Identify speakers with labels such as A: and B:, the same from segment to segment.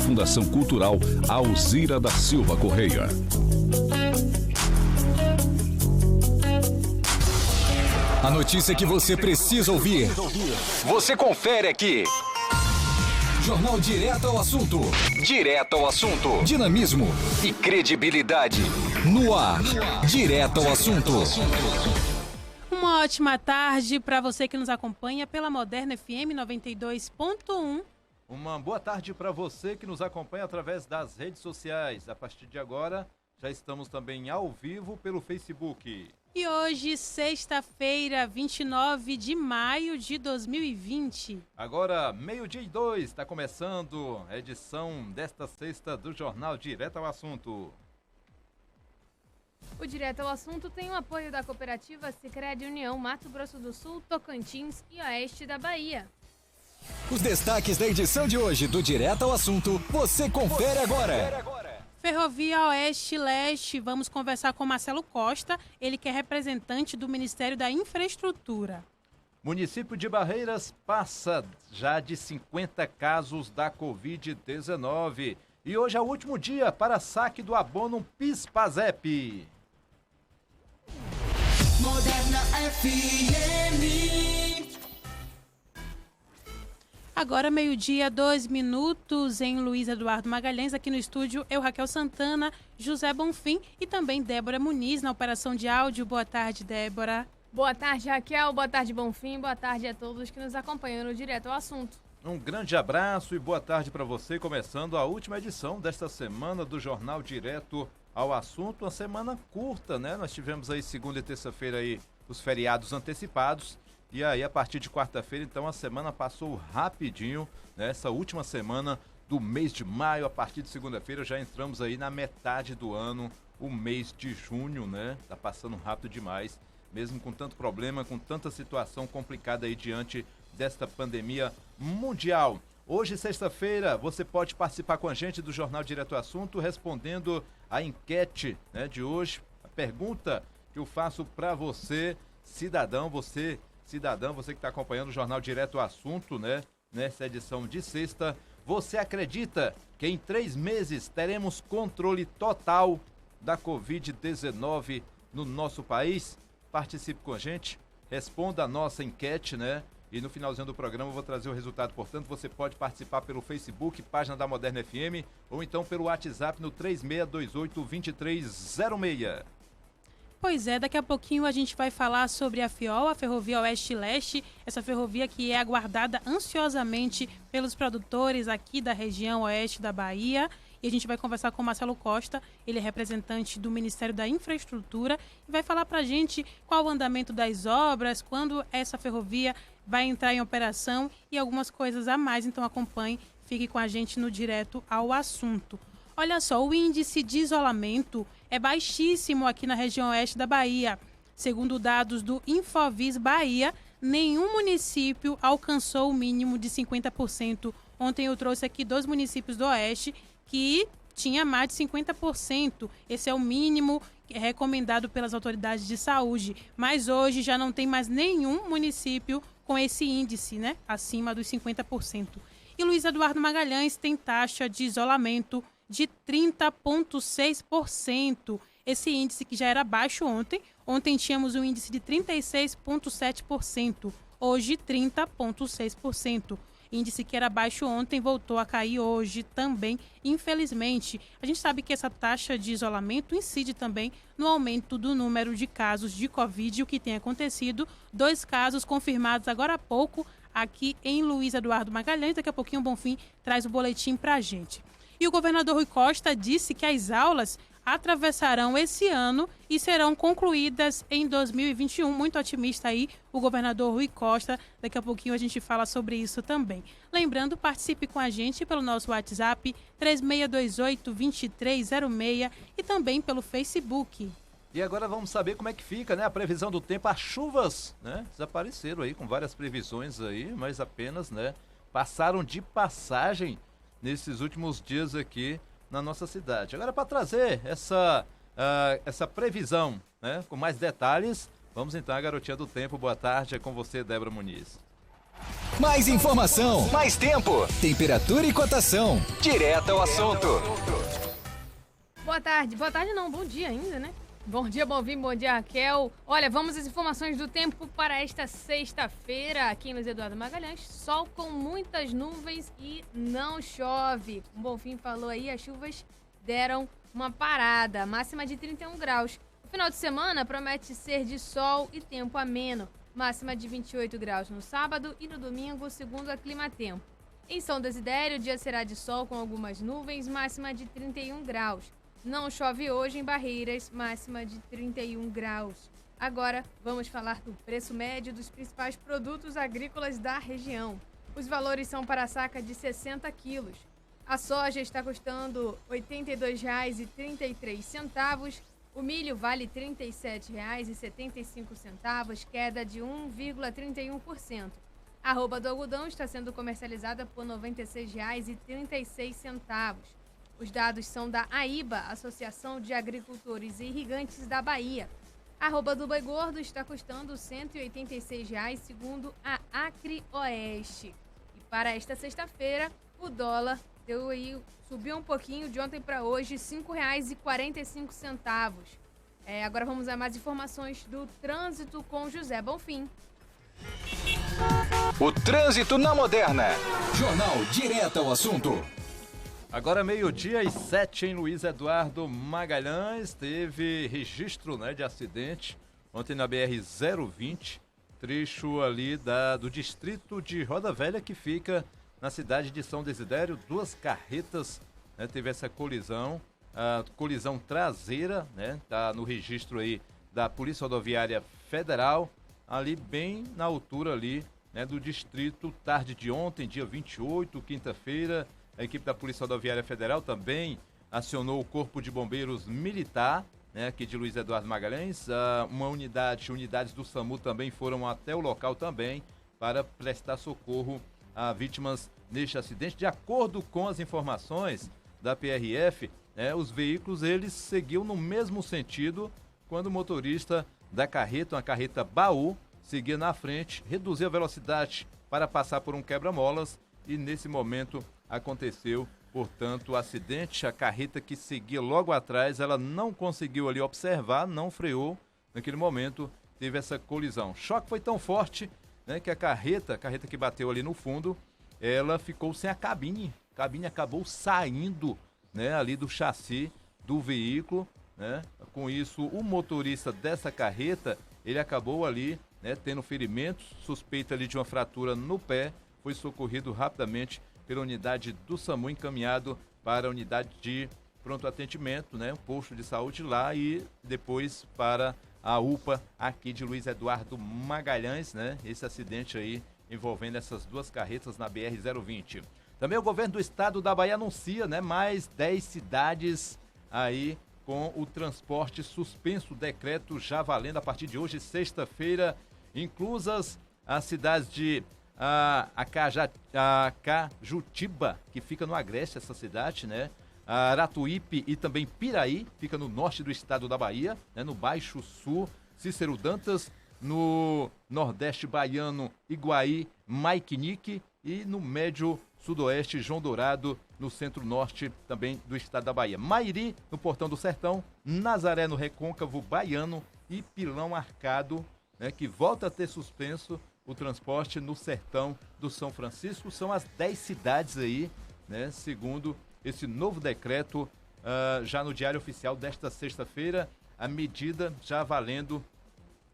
A: Fundação Cultural Alzira da Silva Correia.
B: A notícia que você precisa ouvir. Você confere aqui. Jornal Direto ao Assunto. Direto ao Assunto. Dinamismo e credibilidade. No ar. Direto ao Assunto.
C: Uma ótima tarde para você que nos acompanha pela Moderna FM 92.1.
D: Uma boa tarde para você que nos acompanha através das redes sociais. A partir de agora, já estamos também ao vivo pelo Facebook.
C: E hoje, sexta-feira, 29 de maio de 2020.
D: Agora, 12:02, está começando a edição desta sexta do Jornal Direto ao Assunto.
E: O Direto ao Assunto tem o apoio da cooperativa Sicredi União Mato Grosso do Sul, Tocantins e Oeste da Bahia.
B: Os destaques da edição de hoje do Direto ao Assunto, você confere agora.
C: Ferrovia Oeste-Leste, vamos conversar com Marcelo Costa, ele que é representante do Ministério da Infraestrutura.
D: Município de Barreiras passa já de 50 casos da Covid-19 e hoje é o último dia para saque do abono PIS/PASEP.
F: Moderna FM.
C: Agora, 12:02 em Luiz Eduardo Magalhães, aqui no estúdio, eu, Raquel Santana, José Bonfim e também Débora Muniz na operação de áudio. Boa tarde, Débora.
E: Boa tarde, Raquel. Boa tarde, Bonfim. Boa tarde a todos que nos acompanham no Direto ao Assunto.
D: Um grande abraço e boa tarde para você, começando a última edição desta semana do Jornal Direto ao Assunto. Uma semana curta, né? Nós tivemos aí segunda e terça-feira aí os feriados antecipados. E aí, a partir de quarta-feira, então, a semana passou rapidinho, né? Essa última semana do mês de maio, a partir de segunda-feira, já entramos aí na metade do ano, o mês de junho, né? Tá passando rápido demais, mesmo com tanto problema, com tanta situação complicada aí diante desta pandemia mundial. Hoje, sexta-feira, você pode participar com a gente do Jornal Direto ao Assunto, respondendo a enquete, né, de hoje. A pergunta que eu faço para você, cidadão, você que está acompanhando o Jornal Direto ao Assunto, né? Nessa edição de sexta, você acredita que em 3 meses teremos controle total da Covid-19 no nosso país? Participe com a gente, responda a nossa enquete, né? E no finalzinho do programa eu vou trazer o resultado. Portanto, você pode participar pelo Facebook, página da Moderna FM, ou então pelo WhatsApp no 3628-2306.
C: Pois é, daqui a pouquinho a gente vai falar sobre a FIOL, a Ferrovia Oeste-Leste, essa ferrovia que é aguardada ansiosamente pelos produtores aqui da região oeste da Bahia. E a gente vai conversar com o Marcelo Costa, ele é representante do Ministério da Infraestrutura, e vai falar pra gente qual o andamento das obras, quando essa ferrovia vai entrar em operação e algumas coisas a mais. Então acompanhe, fique com a gente no Direto ao Assunto. Olha só, o índice de isolamento é baixíssimo aqui na região oeste da Bahia. Segundo dados do Infovis Bahia, nenhum município alcançou o mínimo de 50%. Ontem eu trouxe aqui 2 municípios do oeste que tinha mais de 50%. Esse é o mínimo recomendado pelas autoridades de saúde. Mas hoje já não tem mais nenhum município com esse índice, né, acima dos 50%. E Luiz Eduardo Magalhães tem taxa de isolamento de 30,6%. Esse índice que já era baixo ontem. Ontem tínhamos um índice de 36,7%. Hoje, 30,6%. Índice que era baixo ontem voltou a cair hoje também, infelizmente. A gente sabe que essa taxa de isolamento incide também no aumento do número de casos de Covid, o que tem acontecido. 2 casos confirmados agora há pouco aqui em Luiz Eduardo Magalhães. Daqui a pouquinho o Bonfim traz o boletim pra gente. E o governador Rui Costa disse que as aulas atravessarão esse ano e serão concluídas em 2021. Muito otimista aí o governador Rui Costa. Daqui a pouquinho a gente fala sobre isso também. Lembrando, participe com a gente pelo nosso WhatsApp 3628-2306 e também pelo Facebook.
D: E agora vamos saber como é que fica, né, a previsão do tempo. As chuvas, né, desapareceram aí com várias previsões aí, mas apenas, né, passaram de passagem nesses últimos dias aqui na nossa cidade. Agora, para trazer essa previsão, né, com mais detalhes, vamos então à Garotinha do Tempo. Boa tarde, é com você, Débora Muniz.
B: Mais informação, mais tempo, temperatura e cotação. Direto ao assunto.
E: Boa tarde não, bom dia ainda, né? Bom dia, Bonfim, bom dia, Raquel. Olha, vamos às informações do tempo para esta sexta-feira aqui em Luiz Eduardo Magalhães. Sol com muitas nuvens e não chove. O Bonfim falou aí, as chuvas deram uma parada, máxima de 31 graus. O final de semana promete ser de sol e tempo ameno, máxima de 28 graus no sábado e no domingo, segundo a Climatempo. Em São Desidério, o dia será de sol com algumas nuvens, máxima de 31 graus. Não chove hoje em Barreiras, máxima de 31 graus. Agora, vamos falar do preço médio dos principais produtos agrícolas da região. Os valores são para a saca de 60 quilos. A soja está custando R$ 82,33. O milho vale R$ 37,75, queda de 1,31%. A arroba do algodão está sendo comercializada por R$ 96,36. Os dados são da AIBA, Associação de Agricultores e Irrigantes da Bahia. A arroba do boi gordo está custando R$ 186,00, segundo a Acre Oeste. E para esta sexta-feira, o dólar subiu um pouquinho de ontem para hoje, R$ 5,45. Agora vamos a mais informações do trânsito com José Bonfim.
B: O trânsito na Moderna. Jornal Direto ao assunto.
D: Agora 12:07 em Luiz Eduardo Magalhães. Teve registro, né, de acidente ontem na BR-020, trecho ali do distrito de Roda Velha, que fica na cidade de São Desidério. Duas carretas, né, teve essa colisão, a colisão traseira, né, tá no registro aí da Polícia Rodoviária Federal, ali bem na altura ali, né, do distrito, tarde de ontem, dia 28, quinta-feira. A equipe da Polícia Rodoviária Federal também acionou o Corpo de Bombeiros Militar, né, aqui de Luiz Eduardo Magalhães. Unidades do SAMU também foram até o local também para prestar socorro a vítimas neste acidente. De acordo com as informações da PRF, os veículos eles seguiam no mesmo sentido quando o motorista da carreta, uma carreta baú, seguia na frente, reduziu a velocidade para passar por um quebra-molas e nesse momento aconteceu, portanto, o acidente. A carreta que seguia logo atrás, ela não conseguiu ali observar, não freou. Naquele momento, teve essa colisão. O choque foi tão forte, né, que a carreta que bateu ali no fundo, ela ficou sem a cabine. A cabine acabou saindo, né, ali do chassi do veículo, né? Com isso, o motorista dessa carreta, ele acabou ali, né, tendo ferimentos, suspeita ali de uma fratura no pé, foi socorrido rapidamente pela unidade do SAMU, encaminhado para a unidade de pronto atendimento, né, um posto de saúde lá, e depois para a UPA aqui de Luiz Eduardo Magalhães, né, esse acidente aí envolvendo essas duas carretas na BR-020. Também o governo do estado da Bahia anuncia, né, mais 10 cidades aí com o transporte suspenso, o decreto já valendo a partir de hoje, sexta-feira, inclusas as cidades de Cajutiba, que fica no Agreste, essa cidade, né? Aratuípe e também Piraí, fica no norte do estado da Bahia, né? No Baixo Sul, Cícero Dantas, no Nordeste Baiano, Iguaí, Maiquinique, e no Médio Sudoeste, João Dourado, no Centro-Norte também do estado da Bahia. Mairi, no Portão do Sertão, Nazaré, no Recôncavo Baiano, e Pilão Arcado, né, que volta a ter suspenso o transporte no Sertão do São Francisco. São as 10 cidades aí, né, segundo esse novo decreto, já no Diário Oficial desta sexta-feira, a medida já valendo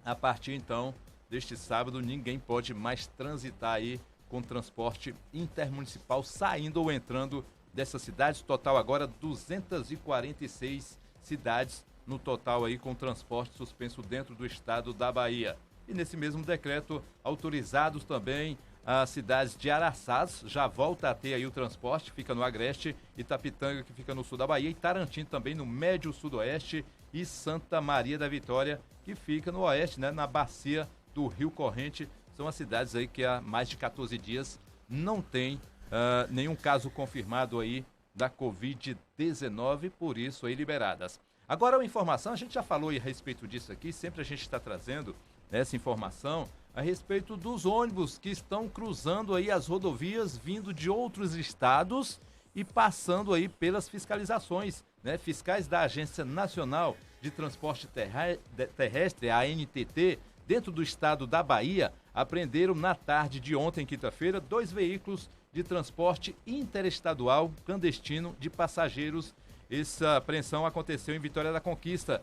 D: a partir então deste sábado. Ninguém pode mais transitar aí com transporte intermunicipal saindo ou entrando dessas cidades. Total agora 246 cidades no total aí com transporte suspenso dentro do estado da Bahia. E nesse mesmo decreto, autorizados também as cidades de Araçás, já volta a ter aí o transporte, fica no Agreste, Itapitanga, que fica no sul da Bahia, e Tarantim também no Médio Sudoeste, e Santa Maria da Vitória, que fica no oeste, né, na bacia do Rio Corrente. São as cidades aí que há mais de 14 dias não tem nenhum caso confirmado aí da Covid-19, por isso aí liberadas. Agora uma informação, a gente já falou a respeito disso aqui, sempre a gente está trazendo essa informação, a respeito dos ônibus que estão cruzando aí as rodovias vindo de outros estados e passando aí pelas fiscalizações, né? Fiscais da Agência Nacional de Transporte Terrestre, a ANTT, dentro do estado da Bahia, apreenderam na tarde de ontem, quinta-feira, 2 veículos de transporte interestadual clandestino de passageiros. Essa apreensão aconteceu em Vitória da Conquista.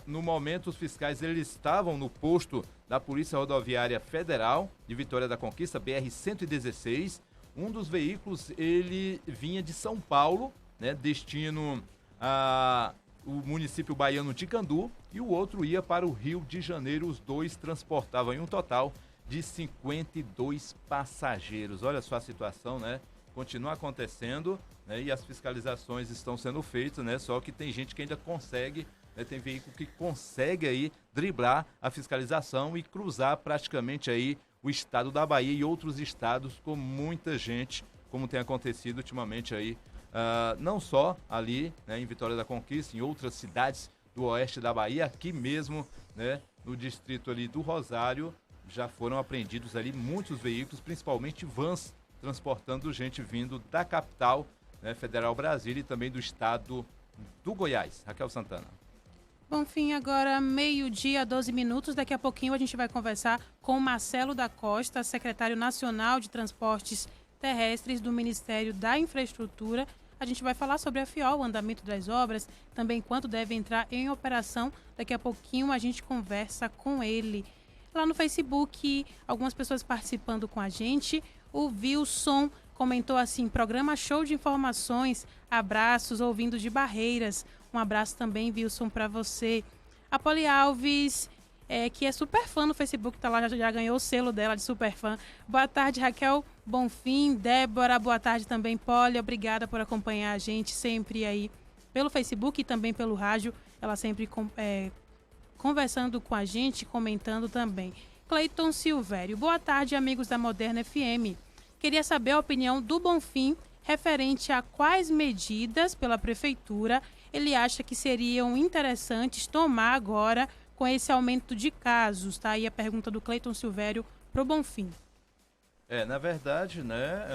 D: No momento, os fiscais eles estavam no posto da Polícia Rodoviária Federal de Vitória da Conquista, BR-116. Um dos veículos ele vinha de São Paulo, né, destino o município baiano de Candu, e o outro ia para o Rio de Janeiro. Os dois transportavam em um total de 52 passageiros. Olha só a situação, né? Continua acontecendo, né? E as fiscalizações estão sendo feitas, né? Só que tem gente que ainda consegue, né? Tem veículo que consegue aí driblar a fiscalização e cruzar praticamente aí o estado da Bahia e outros estados com muita gente, como tem acontecido ultimamente aí, não só ali, né, em Vitória da Conquista, em outras cidades do oeste da Bahia, aqui mesmo, né, no distrito ali do Rosário, já foram apreendidos ali muitos veículos, principalmente vans, transportando gente vindo da capital, né, Federal Brasília, e também do estado do Goiás. Raquel Santana.
C: Bom, fim, agora 12h, 12 minutos. Daqui a pouquinho a gente vai conversar com Marcelo da Costa, secretário nacional de Transportes Terrestres do Ministério da Infraestrutura. A gente vai falar sobre a FIOL, o andamento das obras, também quanto deve entrar em operação. Daqui a pouquinho a gente conversa com ele. Lá no Facebook, algumas pessoas participando com a gente. O Wilson comentou assim: programa show de informações, abraços, ouvindo de Barreiras. Um abraço também, Wilson, para você. A Poli Alves, que é super fã no Facebook, tá lá, já ganhou o selo dela de super fã. Boa tarde, Raquel Bonfim. Débora, boa tarde também, Poli. Obrigada por acompanhar a gente sempre aí pelo Facebook e também pelo rádio. Ela sempre conversando com a gente, comentando também. Cleiton Silvério, boa tarde, amigos da Moderna FM. Queria saber a opinião do Bonfim referente a quais medidas pela Prefeitura ele acha que seriam interessantes tomar agora com esse aumento de casos. Tá aí a pergunta do Cleiton Silvério para o Bonfim.
D: Na verdade, né,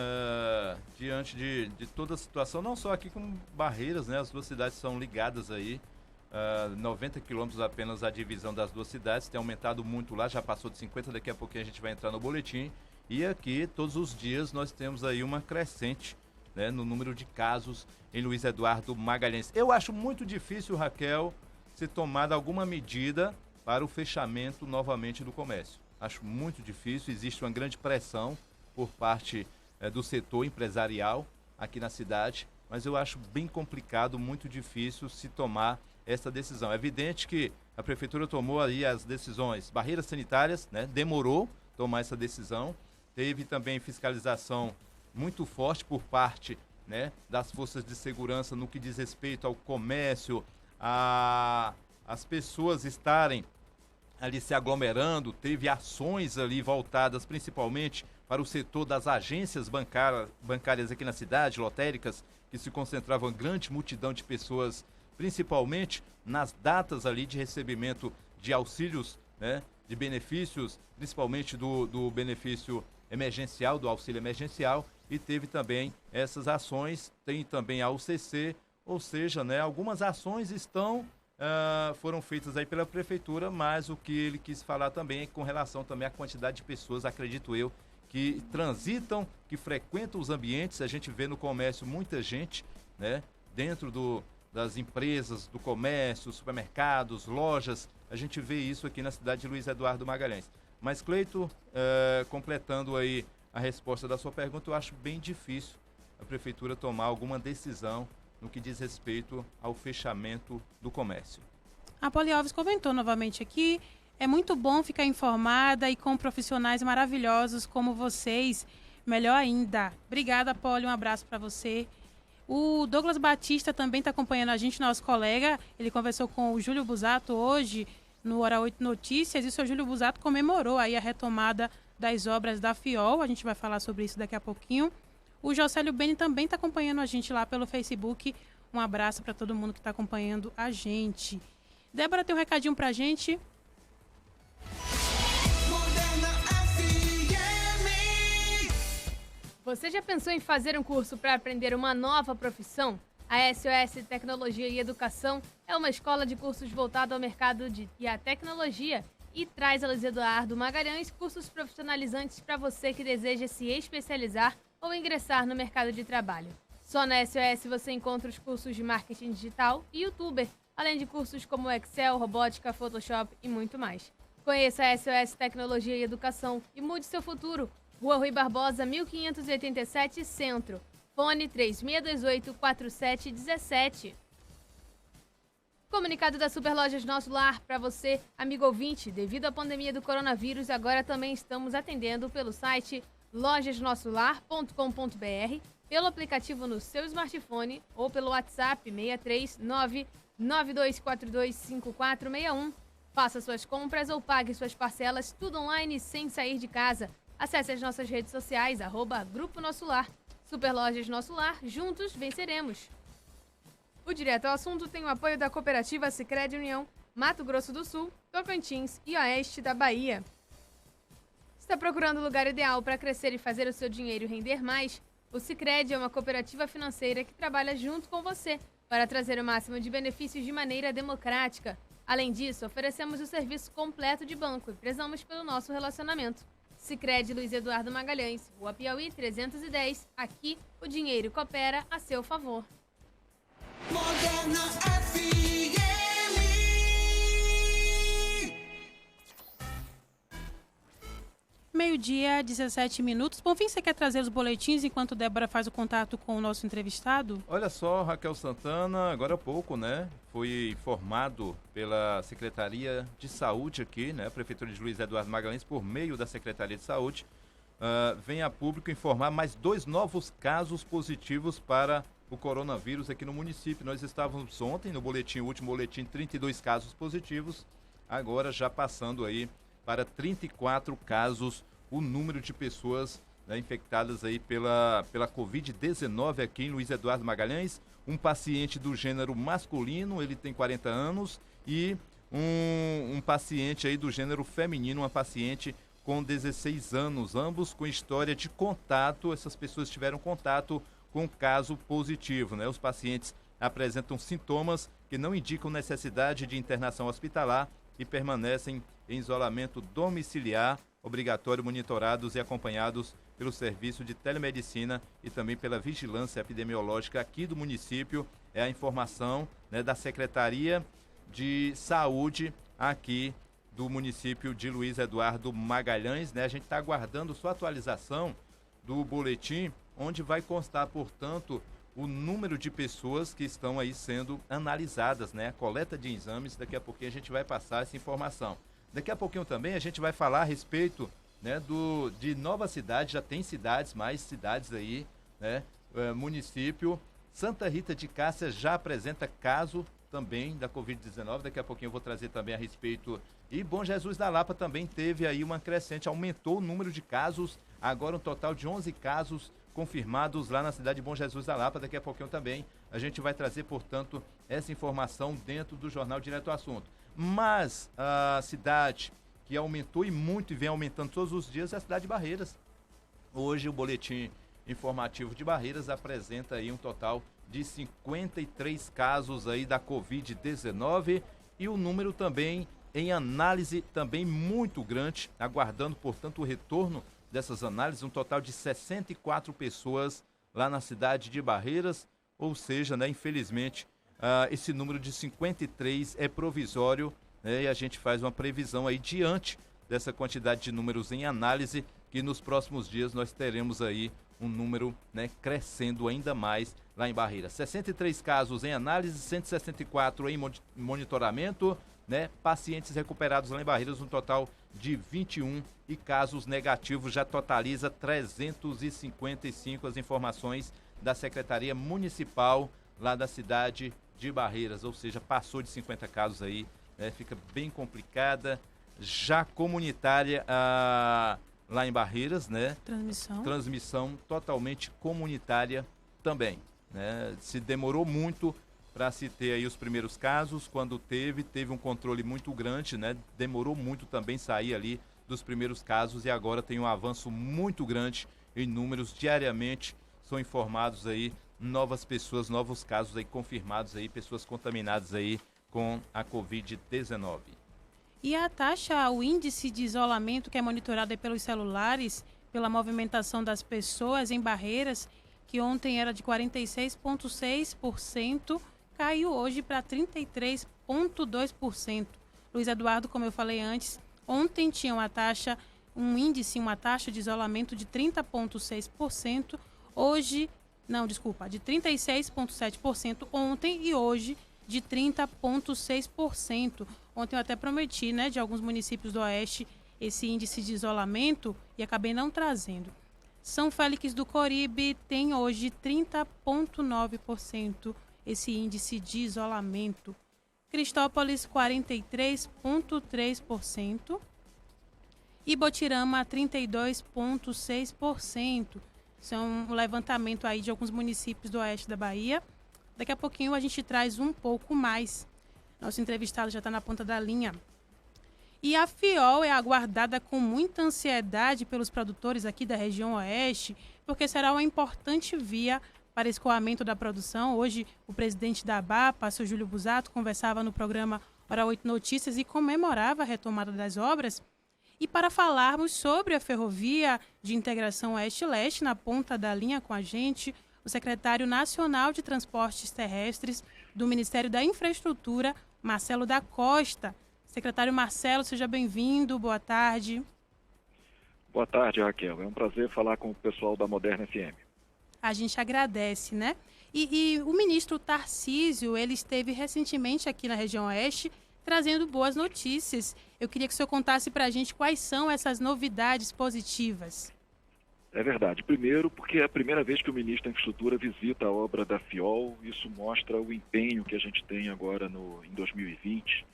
D: diante de toda a situação, não só aqui como Barreiras, né, as duas cidades são ligadas aí, 90 quilômetros apenas a divisão das duas cidades, tem aumentado muito lá, já passou de 50, daqui a pouquinho a gente vai entrar no boletim, e aqui todos os dias nós temos aí uma crescente, né, no número de casos em Luiz Eduardo Magalhães. Eu acho muito difícil, Raquel, ser tomada alguma medida para o fechamento novamente do comércio. Acho muito difícil, existe uma grande pressão por parte do setor empresarial aqui na cidade, mas eu acho bem complicado, muito difícil se tomar essa decisão. É evidente que a Prefeitura tomou aí as decisões, barreiras sanitárias, né, demorou tomar essa decisão, teve também fiscalização muito forte por parte, né, das forças de segurança no que diz respeito ao comércio, as pessoas estarem ali se aglomerando, teve ações ali voltadas principalmente para o setor das agências bancárias aqui na cidade, lotéricas, que se concentravam grande multidão de pessoas, principalmente nas datas ali de recebimento de auxílios, né, de benefícios, principalmente do benefício emergencial, do auxílio emergencial, e teve também essas ações, tem também a UCC, ou seja, né, algumas ações foram feitas aí pela Prefeitura, mas o que ele quis falar também é com relação também à quantidade de pessoas, acredito eu, que transitam, que frequentam os ambientes. A gente vê no comércio muita gente, né, dentro das empresas, do comércio, supermercados, lojas, a gente vê isso aqui na cidade de Luiz Eduardo Magalhães. Mas, Cleito, completando aí a resposta da sua pergunta, eu acho bem difícil a Prefeitura tomar alguma decisão no que diz respeito ao fechamento do comércio.
C: A Poli Alves comentou novamente aqui, é muito bom ficar informada e com profissionais maravilhosos como vocês, melhor ainda. Obrigada, Poli, um abraço para você. O Douglas Batista também está acompanhando a gente, nosso colega, ele conversou com o Júlio Busato hoje no Hora 8 Notícias, e o seu Júlio Busato comemorou aí a retomada das obras da FIOL, a gente vai falar sobre isso daqui a pouquinho. O Jocélio Beni também está acompanhando a gente lá pelo Facebook. Um abraço para todo mundo que está acompanhando a gente. Débora tem um recadinho para a gente.
E: Você já pensou em fazer um curso para aprender uma nova profissão? A SOS Tecnologia e Educação é uma escola de cursos voltada ao mercado e à tecnologia e traz a Luiz Eduardo Magalhães cursos profissionalizantes para você que deseja se especializar ou ingressar no mercado de trabalho. Só na SOS você encontra os cursos de marketing digital e youtuber, além de cursos como Excel, robótica, Photoshop e muito mais. Conheça a SOS Tecnologia e Educação e mude seu futuro. Rua Rui Barbosa, 1587, Centro. Fone 3628-4717. Comunicado da Superlojas Nosso Lar para você, amigo ouvinte. Devido à pandemia do coronavírus, agora também estamos atendendo pelo site lojasnossolar.com.br, pelo aplicativo no seu smartphone ou pelo WhatsApp 639-9242-5461. Faça suas compras ou pague suas parcelas, tudo online sem sair de casa. Acesse as nossas redes sociais, @Grupo Nosso Lar. Superlojas Nosso Lar, juntos venceremos. O Direto ao Assunto tem o apoio da Cooperativa Sicredi União, Mato Grosso do Sul, Tocantins e Oeste da Bahia. Está procurando o lugar ideal para crescer e fazer o seu dinheiro render mais? O Sicredi é uma cooperativa financeira que trabalha junto com você para trazer o máximo de benefícios de maneira democrática. Além disso, oferecemos o serviço completo de banco e prezamos pelo nosso relacionamento. Sicredi Luiz Eduardo Magalhães, Rua Piauí 310. Aqui, o dinheiro coopera a seu favor.
F: Moderna FM.
C: Meio-dia, 17 minutos. Bonfim, você quer trazer os boletins enquanto Débora faz o contato com o nosso entrevistado?
D: Olha só, Raquel Santana, agora há pouco, né, foi informado pela Secretaria de Saúde aqui, né, a Prefeitura de Luiz Eduardo Magalhães, por meio da Secretaria de Saúde, vem a público informar mais 2 novos casos positivos para o coronavírus aqui no município. Nós estávamos ontem no último boletim, 32 casos positivos, agora já passando aí para 34 casos o número de pessoas, né, infectadas aí pela Covid-19 aqui em Luiz Eduardo Magalhães. Um paciente do gênero masculino, ele tem 40 anos, e um paciente aí do gênero feminino, uma paciente com 16 anos, ambos com história de contato. Essas pessoas tiveram contato com caso positivo, né? Os pacientes apresentam sintomas que não indicam necessidade de internação hospitalar e permanecem em isolamento domiciliar, obrigatório, monitorados e acompanhados pelo Serviço de Telemedicina e também pela Vigilância Epidemiológica aqui do município. É a informação, né, da Secretaria de Saúde aqui do município de Luiz Eduardo Magalhães, né? A gente está aguardando sua atualização do boletim, onde vai constar, portanto, o número de pessoas que estão aí sendo analisadas, né? A coleta de exames, daqui a pouquinho a gente vai passar essa informação. Daqui a pouquinho também a gente vai falar a respeito, né, de Nova Cidade. Já tem mais cidades aí, né? Município Santa Rita de Cássia já apresenta caso também da Covid-19. Daqui a pouquinho eu vou trazer também a respeito. E Bom Jesus da Lapa também teve aí uma crescente, aumentou o número de casos, agora um total de 11 casos confirmados lá na cidade de Bom Jesus da Lapa. Daqui a pouquinho também a gente vai trazer, portanto, essa informação dentro do Jornal Direto ao Assunto. Mas a cidade que aumentou e muito e vem aumentando todos os dias é a cidade de Barreiras. Hoje o boletim informativo de Barreiras apresenta aí um total de 53 casos aí da Covid-19 e o número também em análise também muito grande, aguardando, portanto, o retorno dessas análises, um total de 64 pessoas lá na cidade de Barreiras, ou seja, né, infelizmente, esse número de 53 é provisório, né, e a gente faz uma previsão aí diante dessa quantidade de números em análise, que nos próximos dias nós teremos aí um número, né, crescendo ainda mais lá em Barreiras. 63 casos em análise, 164 em monitoramento, né, pacientes recuperados lá em Barreiras, um total de 21, e casos negativos já totaliza 355, as informações da Secretaria Municipal lá da cidade de Barreiras, ou seja, passou de 50 casos aí, né, fica bem complicada, já comunitária lá em Barreiras, né? Transmissão totalmente comunitária também, né? Se demorou muito para se ter aí os primeiros casos, quando teve um controle muito grande, né? Demorou muito também sair ali dos primeiros casos e agora tem um avanço muito grande em números diariamente são informados aí novas pessoas, novos casos aí confirmados aí, pessoas contaminadas aí com a Covid-19.
C: E a taxa, o índice de isolamento que é monitorado aí pelos celulares, pela movimentação das pessoas em Barreiras, que ontem era de 46,6%, caiu hoje para 33,2%. Luiz Eduardo, como eu falei antes, ontem tinha uma taxa de isolamento de 30,6%, hoje, de 36,7% ontem e hoje de 30,6%. Ontem eu até prometi, né, de alguns municípios do Oeste, esse índice de isolamento e acabei não trazendo. São Félix do Coribe tem hoje 30,9% esse índice de isolamento. Cristópolis, 43,3%. E Botirama, 32,6%. Isso é um levantamento aí de alguns municípios do oeste da Bahia. Daqui a pouquinho a gente traz um pouco mais. Nosso entrevistado já está na ponta da linha. E a FIOL é aguardada com muita ansiedade pelos produtores aqui da região oeste, porque será uma importante via para escoamento da produção. Hoje, o presidente da ABAPA, seu Júlio Busato, conversava no programa Hora 8 Notícias e comemorava a retomada das obras. E para falarmos sobre a ferrovia de integração oeste-leste, na ponta da linha com a gente, o secretário nacional de Transportes Terrestres do Ministério da Infraestrutura, Marcelo da Costa. Secretário Marcelo, seja bem-vindo, boa tarde.
G: Boa tarde, Raquel. É um prazer falar com o pessoal da Moderna FM.
C: A gente agradece, né? E o ministro Tarcísio, ele esteve recentemente aqui na região oeste, trazendo boas notícias. Eu queria que o senhor contasse para a gente quais são essas novidades positivas.
G: É verdade. Primeiro, porque é a primeira vez que o ministro da Infraestrutura visita a obra da FIOL. Isso mostra o empenho que a gente tem agora em 2020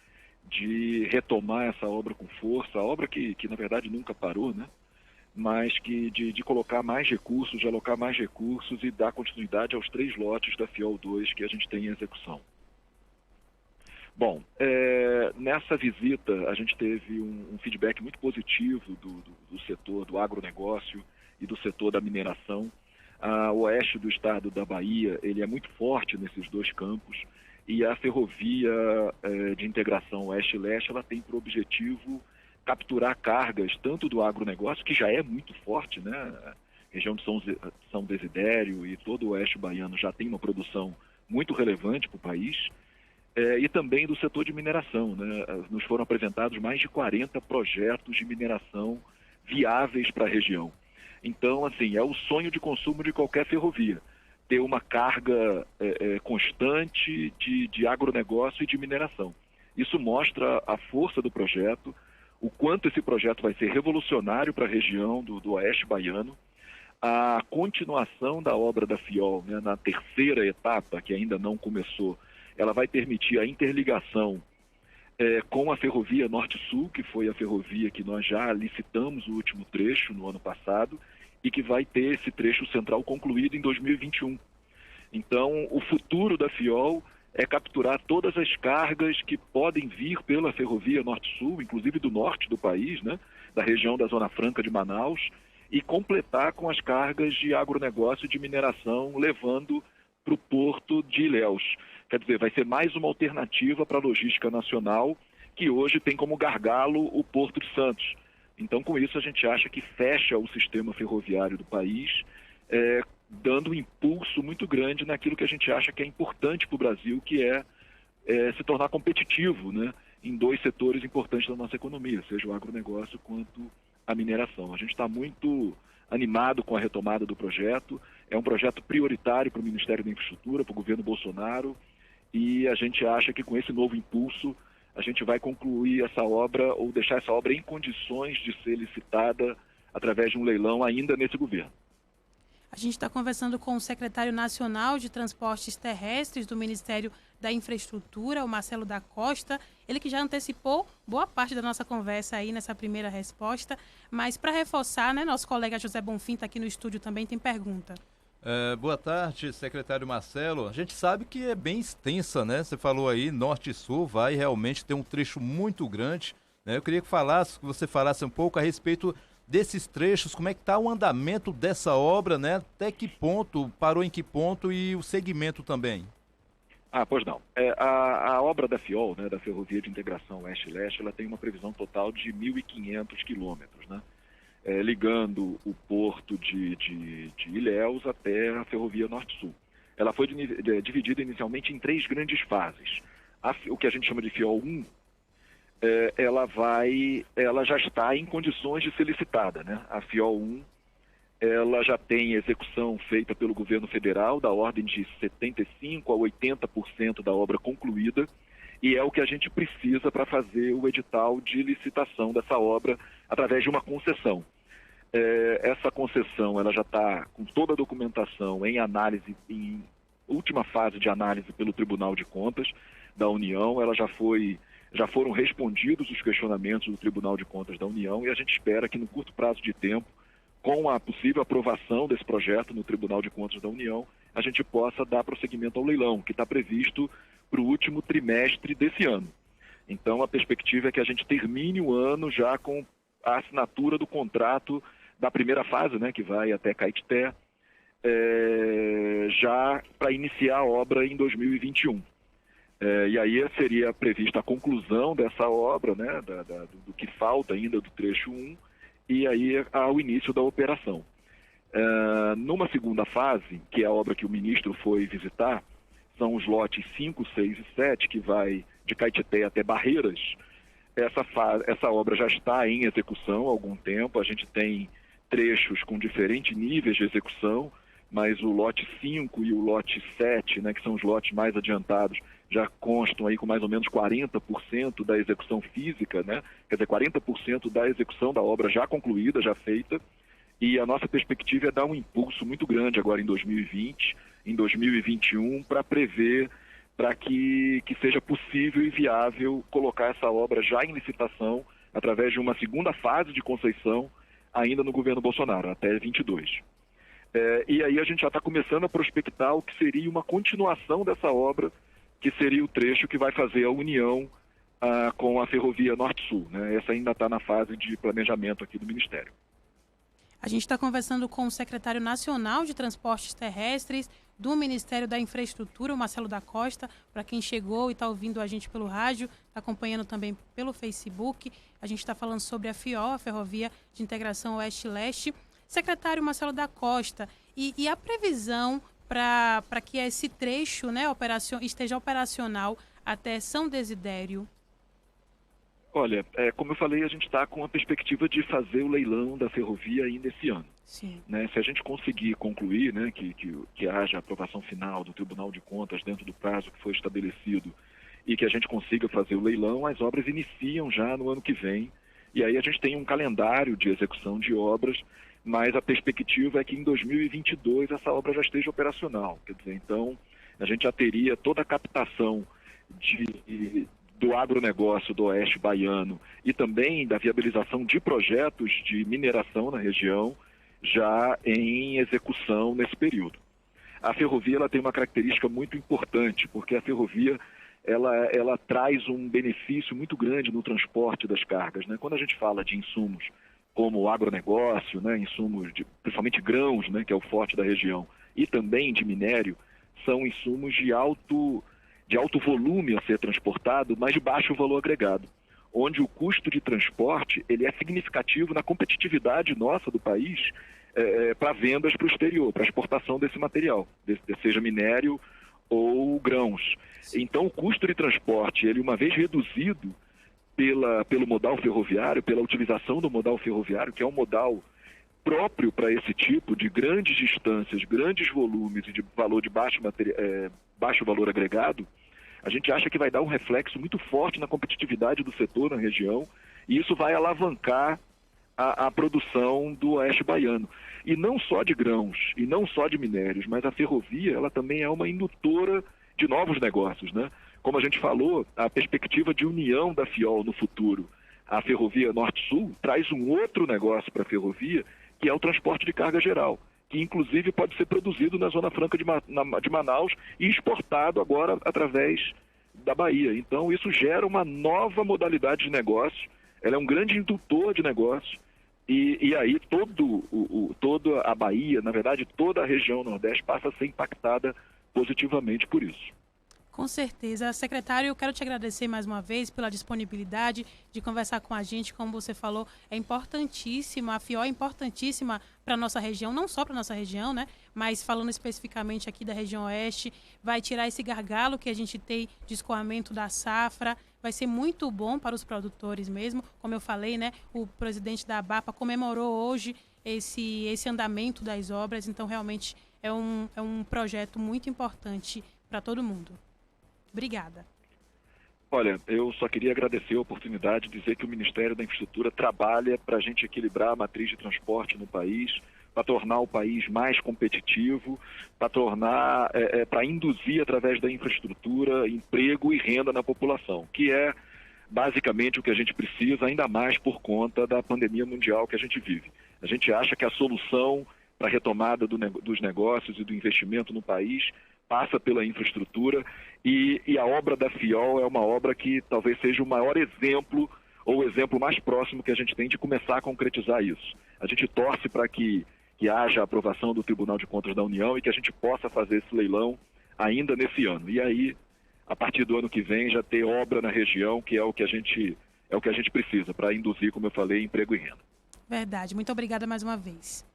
G: de retomar essa obra com força. A obra que na verdade nunca parou, né? Mas que de colocar mais recursos, de alocar mais recursos e dar continuidade aos 3 lotes da FIOL 2 que a gente tem em execução. Bom, nessa visita a gente teve um feedback muito positivo do setor do agronegócio e do setor da mineração. O oeste do estado da Bahia, ele é muito forte nesses 2 campos e a ferrovia de integração oeste-leste, ela tem por objetivo capturar cargas tanto do agronegócio, que já é muito forte, né? A região de São Desidério e todo o oeste baiano já tem uma produção muito relevante para o país, e também do setor de mineração, né? Nos foram apresentados mais de 40 projetos de mineração viáveis para a região. Então, assim, é o sonho de consumo de qualquer ferrovia, ter uma carga constante de agronegócio e de mineração. Isso mostra a força do projeto, o quanto esse projeto vai ser revolucionário para a região do oeste baiano. A continuação da obra da FIOL, né, na terceira etapa, que ainda não começou, ela vai permitir a interligação com a ferrovia Norte-Sul, que foi a ferrovia que nós já licitamos o último trecho no ano passado, e que vai ter esse trecho central concluído em 2021. Então, o futuro da FIOL é capturar todas as cargas que podem vir pela ferrovia Norte-Sul, inclusive do norte do país, né, da região da Zona Franca de Manaus, e completar com as cargas de agronegócio e de mineração, levando para o porto de Ilhéus. Quer dizer, vai ser mais uma alternativa para a logística nacional, que hoje tem como gargalo o Porto de Santos. Então, com isso, a gente acha que fecha o sistema ferroviário do país, dando um impulso muito grande naquilo que a gente acha que é importante para o Brasil, que é se tornar competitivo, né, em 2 setores importantes da nossa economia, seja o agronegócio quanto a mineração. A gente está muito animado com a retomada do projeto, é um projeto prioritário para o Ministério da Infraestrutura, para o governo Bolsonaro, e a gente acha que com esse novo impulso a gente vai concluir essa obra ou deixar essa obra em condições de ser licitada através de um leilão ainda nesse governo.
C: A gente está conversando com o secretário nacional de Transportes Terrestres do Ministério da Infraestrutura, o Marcelo da Costa. Ele que já antecipou boa parte da nossa conversa aí nessa primeira resposta. Mas para reforçar, né, nosso colega José Bonfim está aqui no estúdio também, tem pergunta.
D: Boa tarde, secretário Marcelo. A gente sabe que é bem extensa, né? Você falou aí, norte e sul, vai realmente ter um trecho muito grande, né? Eu queria que você falasse um pouco a respeito desses trechos, como é que está o andamento dessa obra, né? Até que ponto, parou em que ponto e o segmento também?
G: Pois não. A obra da FIOL, né, da Ferrovia de Integração Oeste-Leste, ela tem uma previsão total de 1.500 quilômetros, né? Ligando o porto de Ilhéus até a Ferrovia Norte-Sul. Ela foi dividida inicialmente em 3 grandes fases. O que a gente chama de FIOL 1, ela já está em condições de ser licitada, né? A FIOL 1, ela já tem execução feita pelo governo federal, da ordem de 75% a 80% da obra concluída, e é o que a gente precisa para fazer o edital de licitação dessa obra através de uma concessão. Essa concessão ela já está com toda a documentação em análise, em última fase de análise pelo Tribunal de Contas da União. Já foram respondidos os questionamentos do Tribunal de Contas da União, e a gente espera que no curto prazo de tempo, com a possível aprovação desse projeto no Tribunal de Contas da União, a gente possa dar prosseguimento ao leilão, que está previsto para o último trimestre desse ano. Então, a perspectiva é que a gente termine o ano já com a assinatura do contrato da primeira fase, né, que vai até Caetité, já para iniciar a obra em 2021. E aí seria prevista a conclusão dessa obra, né, do que falta ainda do trecho 1, e aí ao início da operação. Numa segunda fase, que é a obra que o ministro foi visitar, são os lotes 5, 6 e 7, que vai de Caetité até Barreiras. Essa obra já está em execução há algum tempo. A gente tem trechos com diferentes níveis de execução, mas o lote 5 e o lote 7, né, que são os lotes mais adiantados, já constam aí com mais ou menos 40% da execução física, né? Quer dizer, 40% da execução da obra já concluída, já feita, e a nossa perspectiva é dar um impulso muito grande agora em 2020, em 2021, para prever, para que seja possível e viável colocar essa obra já em licitação, através de uma segunda fase de concessão, ainda no governo Bolsonaro, até 22. E aí a gente já está começando a prospectar o que seria uma continuação dessa obra, que seria o trecho que vai fazer a união com a Ferrovia Norte-Sul, né? Essa ainda está na fase de planejamento aqui do Ministério.
C: A gente está conversando com o secretário nacional de Transportes Terrestres do Ministério da Infraestrutura, o Marcelo da Costa. Para quem chegou e está ouvindo a gente pelo rádio, está acompanhando também pelo Facebook. A gente está falando sobre a FIOL, a Ferrovia de Integração Oeste-Leste. Secretário Marcelo da Costa, e a previsão para que esse trecho, né, esteja operacional até São Desidério?
G: Olha, como eu falei, a gente está com a perspectiva de fazer o leilão da ferrovia ainda esse ano.
C: Sim.
G: Né, se a gente conseguir concluir, né, que haja aprovação final do Tribunal de Contas dentro do prazo que foi estabelecido e que a gente consiga fazer o leilão, as obras iniciam já no ano que vem. E aí a gente tem um calendário de execução de obras, mas a perspectiva é que em 2022 essa obra já esteja operacional. Quer dizer, então a gente já teria toda a captação do agronegócio do Oeste Baiano e também da viabilização de projetos de mineração na região já em execução nesse período. A ferrovia ela tem uma característica muito importante, porque a ferrovia ela traz um benefício muito grande no transporte das cargas, né? Quando a gente fala de insumos como o agronegócio, né, insumos principalmente grãos, né, que é o forte da região, e também de minério, são insumos de alto volume a ser transportado, mas de baixo valor agregado, onde o custo de transporte ele é significativo na competitividade nossa do país para vendas para o exterior, para exportação desse material, seja minério ou grãos. Então o custo de transporte, ele uma vez reduzido pelo modal ferroviário, pela utilização do modal ferroviário, que é um modal próprio para esse tipo de grandes distâncias, grandes volumes e de valor de baixo valor agregado, a gente acha que vai dar um reflexo muito forte na competitividade do setor na região, e isso vai alavancar a produção do Oeste Baiano. E não só de grãos, e não só de minérios, mas a ferrovia ela também é uma indutora de novos negócios, né? Como a gente falou, a perspectiva de união da FIOL no futuro, a Ferrovia Norte-Sul, traz um outro negócio para a ferrovia, que é o transporte de carga geral, que inclusive pode ser produzido na Zona Franca de Manaus e exportado agora através da Bahia. Então isso gera uma nova modalidade de negócio, ela é um grande indutor de negócio E aí toda a Bahia, na verdade toda a região Nordeste passa a ser impactada positivamente por isso.
C: Com certeza. Secretário, eu quero te agradecer mais uma vez pela disponibilidade de conversar com a gente. Como você falou, é importantíssima, a FIOL é importantíssima para a nossa região, não só para a nossa região, né? Mas falando especificamente aqui da região oeste, vai tirar esse gargalo que a gente tem de escoamento da safra, vai ser muito bom para os produtores mesmo. Como eu falei, né? O presidente da ABAPA comemorou hoje esse andamento das obras, então realmente é um projeto muito importante para todo mundo. Obrigada.
G: Olha, eu só queria agradecer a oportunidade de dizer que o Ministério da Infraestrutura trabalha para a gente equilibrar a matriz de transporte no país, para tornar o país mais competitivo, para induzir através da infraestrutura emprego e renda na população, que é basicamente o que a gente precisa, ainda mais por conta da pandemia mundial que a gente vive. A gente acha que a solução para a retomada dos negócios e do investimento no país passa pela infraestrutura e a obra da FIOL é uma obra que talvez seja o maior exemplo ou o exemplo mais próximo que a gente tem de começar a concretizar isso. A gente torce para que haja a aprovação do Tribunal de Contas da União e que a gente possa fazer esse leilão ainda nesse ano. E aí, a partir do ano que vem, já ter obra na região, que é o que a gente precisa para induzir, como eu falei, emprego e renda.
C: Verdade. Muito obrigada mais uma vez.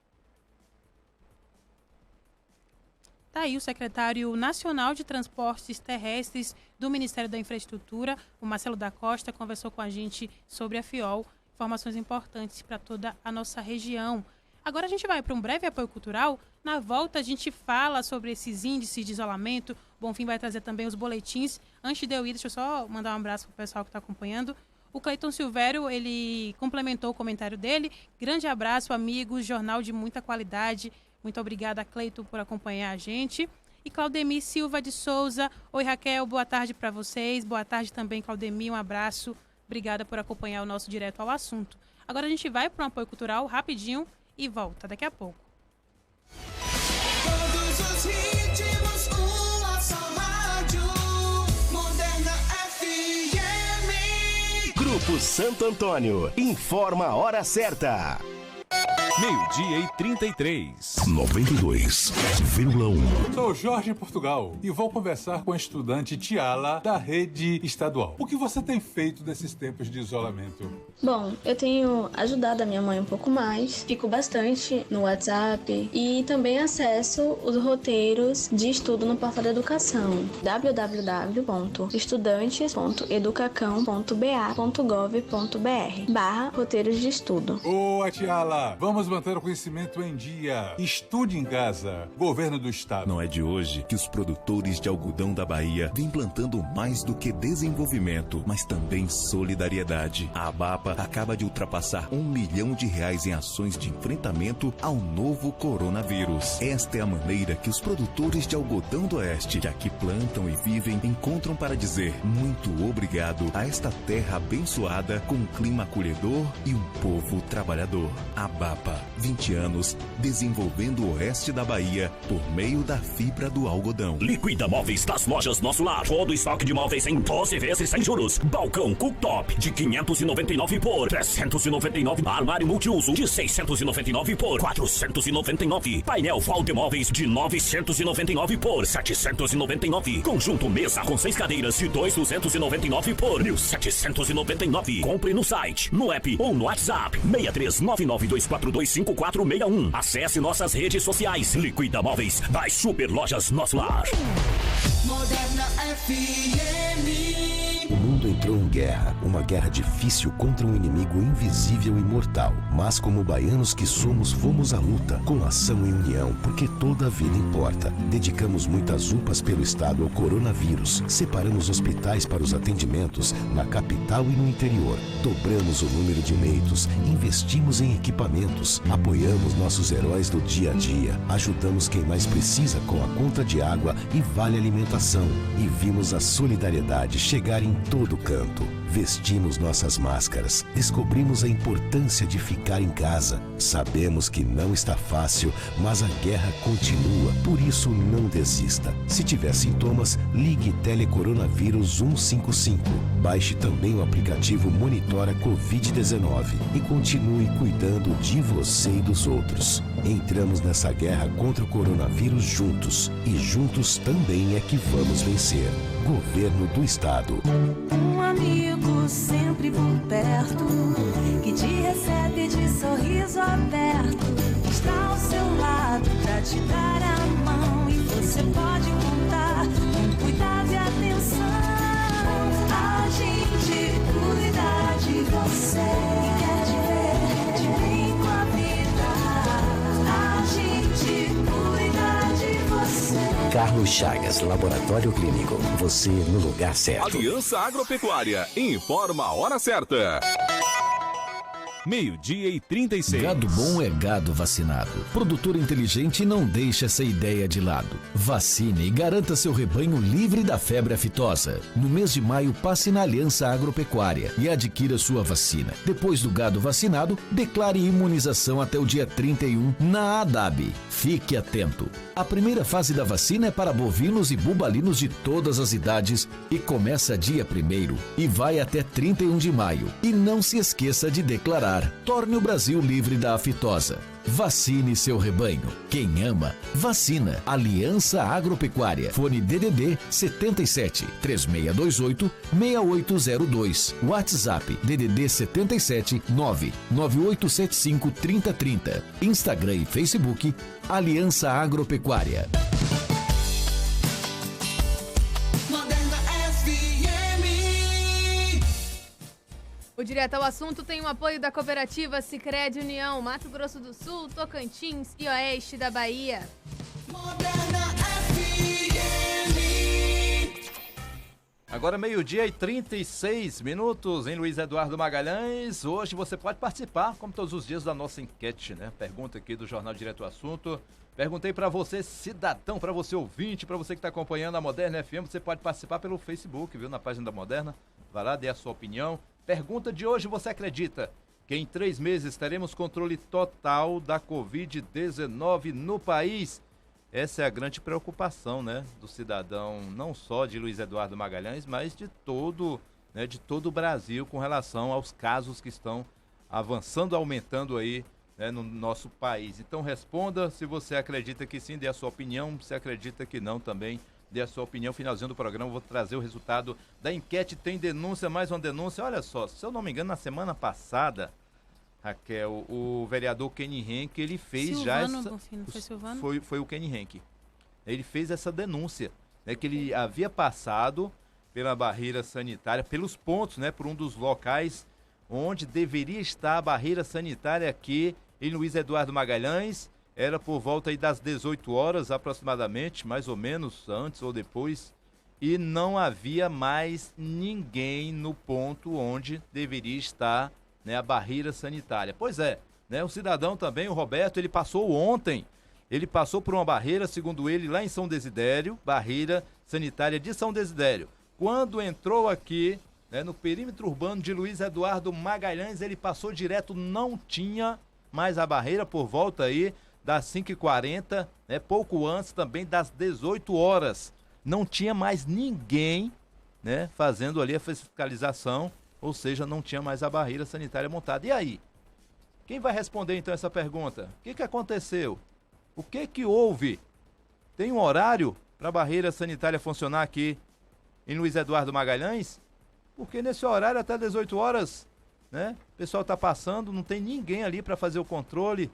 C: Está aí o secretário nacional de Transportes Terrestres do Ministério da Infraestrutura, o Marcelo da Costa, conversou com a gente sobre a FIOL, informações importantes para toda a nossa região. Agora a gente vai para um breve apoio cultural. Na volta a gente fala sobre esses índices de isolamento. Bonfim vai trazer também os boletins. Antes de eu ir, deixa eu só mandar um abraço para o pessoal que está acompanhando. O Cleiton Silvério, ele complementou o comentário dele. Grande abraço, amigos, jornal de muita qualidade. Muito obrigada, Cleiton, por acompanhar a gente. E Claudemir Silva de Souza. Oi, Raquel, boa tarde para vocês. Boa tarde também, Claudemir, um abraço. Obrigada por acompanhar o nosso Direto ao Assunto. Agora a gente vai para um apoio cultural rapidinho e volta daqui a pouco.
F: Todos os ritmos, uma só rádio, Moderna FM.
H: Grupo Santo Antônio informa a hora certa.
A: 12:33.
I: 92,1. Sou Jorge Portugal e vou conversar com a estudante Tiala da rede estadual. O que você tem feito nesses tempos de isolamento?
J: Bom, eu tenho ajudado a minha mãe um pouco mais, fico bastante no WhatsApp e também acesso os roteiros de estudo no portal da educação, www.estudantes.educacão.ba.gov.br/roteiros de estudo.
I: Boa, Tiala! Vamos manter o conhecimento em dia. Estude em casa. Governo do Estado.
A: Não é de hoje que os produtores de algodão da Bahia vêm plantando mais do que desenvolvimento, mas também solidariedade. A ABAPA acaba de ultrapassar R$1 milhão em ações de enfrentamento ao novo coronavírus. Esta é a maneira que os produtores de algodão do Oeste, que aqui plantam e vivem, encontram para dizer muito obrigado a esta terra abençoada com um clima acolhedor e um povo trabalhador. ABAPA, 20 anos desenvolvendo o oeste da Bahia por meio da fibra do algodão.
K: Liquida Móveis das Lojas Nosso Lar. Todo estoque de móveis em 12 vezes sem juros. Balcão cooktop de 599 por 399. Armário multiuso de 699 por 499. Painel Valdemóveis de 999 por 799. Conjunto mesa com 6 cadeiras de 299 por 1.799. Compre no site, no app ou no WhatsApp 63992425461. Acesse nossas redes sociais. Liquida Móveis das Super Lojas Nosso Lar.
F: Moderna FM.
H: O mundo entrou em guerra, uma guerra difícil contra um inimigo invisível e mortal. Mas como baianos que somos, fomos à luta, com ação e união, porque toda a vida importa. Dedicamos muitas UPAs pelo estado ao coronavírus, separamos hospitais para os atendimentos na capital e no interior, dobramos o número de leitos, investimos em equipamentos, apoiamos nossos heróis do dia a dia, ajudamos quem mais precisa com a conta de água e vale alimentação, e vimos a solidariedade chegar em todo canto. Vestimos nossas máscaras. Descobrimos a importância de ficar em casa. Sabemos que não está fácil, mas a guerra continua. Por isso, não desista. Se tiver sintomas, ligue Telecoronavírus 155. Baixe também o aplicativo Monitora Covid-19 e continue cuidando de você e dos outros. Entramos nessa guerra contra o coronavírus juntos. E juntos também é que vamos vencer. Governo do Estado.
F: Um amigo sempre por perto, que te recebe de sorriso aberto, está ao seu lado pra te dar a mão, e você pode contar com cuidado e atenção. A gente cuida de você, quer te ver de bem com a vida. A gente cuida de você.
H: Carlos Chagas, Laboratório Clínico. Você no lugar certo.
L: Aliança Agropecuária informa a hora certa. 12:36.
B: Gado bom é gado vacinado. Produtor inteligente não deixa essa ideia de lado. Vacine e garanta seu rebanho livre da febre aftosa. No mês de maio, passe na Aliança Agropecuária e adquira sua vacina. Depois do gado vacinado, declare imunização até o dia 31 na ADAB. Fique atento. A primeira fase da vacina é para bovinos e bubalinos de todas as idades e começa dia 1º e vai até 31 de maio. E não se esqueça de declarar. Torne o Brasil livre da aftosa. Vacine seu rebanho. Quem ama, vacina. Aliança Agropecuária. Fone DDD 77 3628 6802. WhatsApp DDD 77 99875 3030. Instagram e Facebook Aliança Agropecuária.
F: Moderna FM.
E: O Direto ao Assunto tem o apoio da cooperativa Sicredi União, Mato Grosso do Sul, Tocantins e Oeste da Bahia.
F: Moderna FM.
D: Agora 12:36 em Luiz Eduardo Magalhães. Hoje você pode participar, como todos os dias, da nossa enquete, né? Pergunta aqui do Jornal Direto ao Assunto. Perguntei para você, cidadão, para você ouvinte, para você que está acompanhando a Moderna FM, você pode participar pelo Facebook, viu? Na página da Moderna. Vai lá, dê a sua opinião. Pergunta de hoje, você acredita que em 3 meses teremos controle total da Covid-19 no país? Essa é a grande preocupação, né, do cidadão, não só de Luiz Eduardo Magalhães, mas de todo o Brasil com relação aos casos que estão avançando, aumentando aí, né, no nosso país. Então responda se você acredita que sim, dê a sua opinião, se acredita que não também, dê a sua opinião. Finalzinho do programa, eu vou trazer o resultado da enquete. Tem denúncia, mais uma denúncia. Olha só, se eu não me engano, na semana passada, Raquel, o vereador Kenny Henke, ele fez
C: Silvano,
D: já
C: Bonfim, não foi Silvano?
D: Foi o Kenny Henke. Ele fez essa denúncia, né, que ele havia passado pela barreira sanitária, pelos pontos, né, por um dos locais onde deveria estar a barreira sanitária aqui em Luiz Eduardo Magalhães. Era por volta aí das 18 horas aproximadamente, mais ou menos, antes ou depois, e não havia mais ninguém no ponto onde deveria estar, né, a barreira sanitária. Pois é, né, o cidadão também, o Roberto, ele passou ontem, ele passou por uma barreira, segundo ele, lá em São Desidério, barreira sanitária de São Desidério. Quando entrou aqui, né, no perímetro urbano de Luiz Eduardo Magalhães, ele passou direto, não tinha mais a barreira por volta aí das 5h40, né, pouco antes também das 18 horas. Não tinha mais ninguém, né, fazendo ali a fiscalização, ou seja, não tinha mais a barreira sanitária montada. E aí? Quem vai responder então essa pergunta? O que aconteceu? O que houve? Tem um horário para a barreira sanitária funcionar aqui em Luiz Eduardo Magalhães? Porque nesse horário até 18 horas, né, o pessoal está passando, não tem ninguém ali para fazer o controle,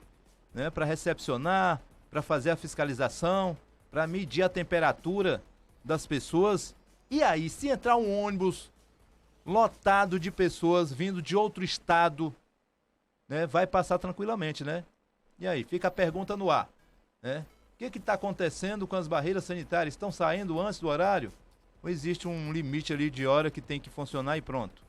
D: né, para recepcionar, para fazer a fiscalização, para medir a temperatura das pessoas. E aí, se entrar um ônibus lotado de pessoas vindo de outro estado, né, vai passar tranquilamente, né? E aí, fica a pergunta no ar, né? O que está acontecendo com as barreiras sanitárias? Estão saindo antes do horário? Ou existe um limite ali de hora que tem que funcionar e pronto?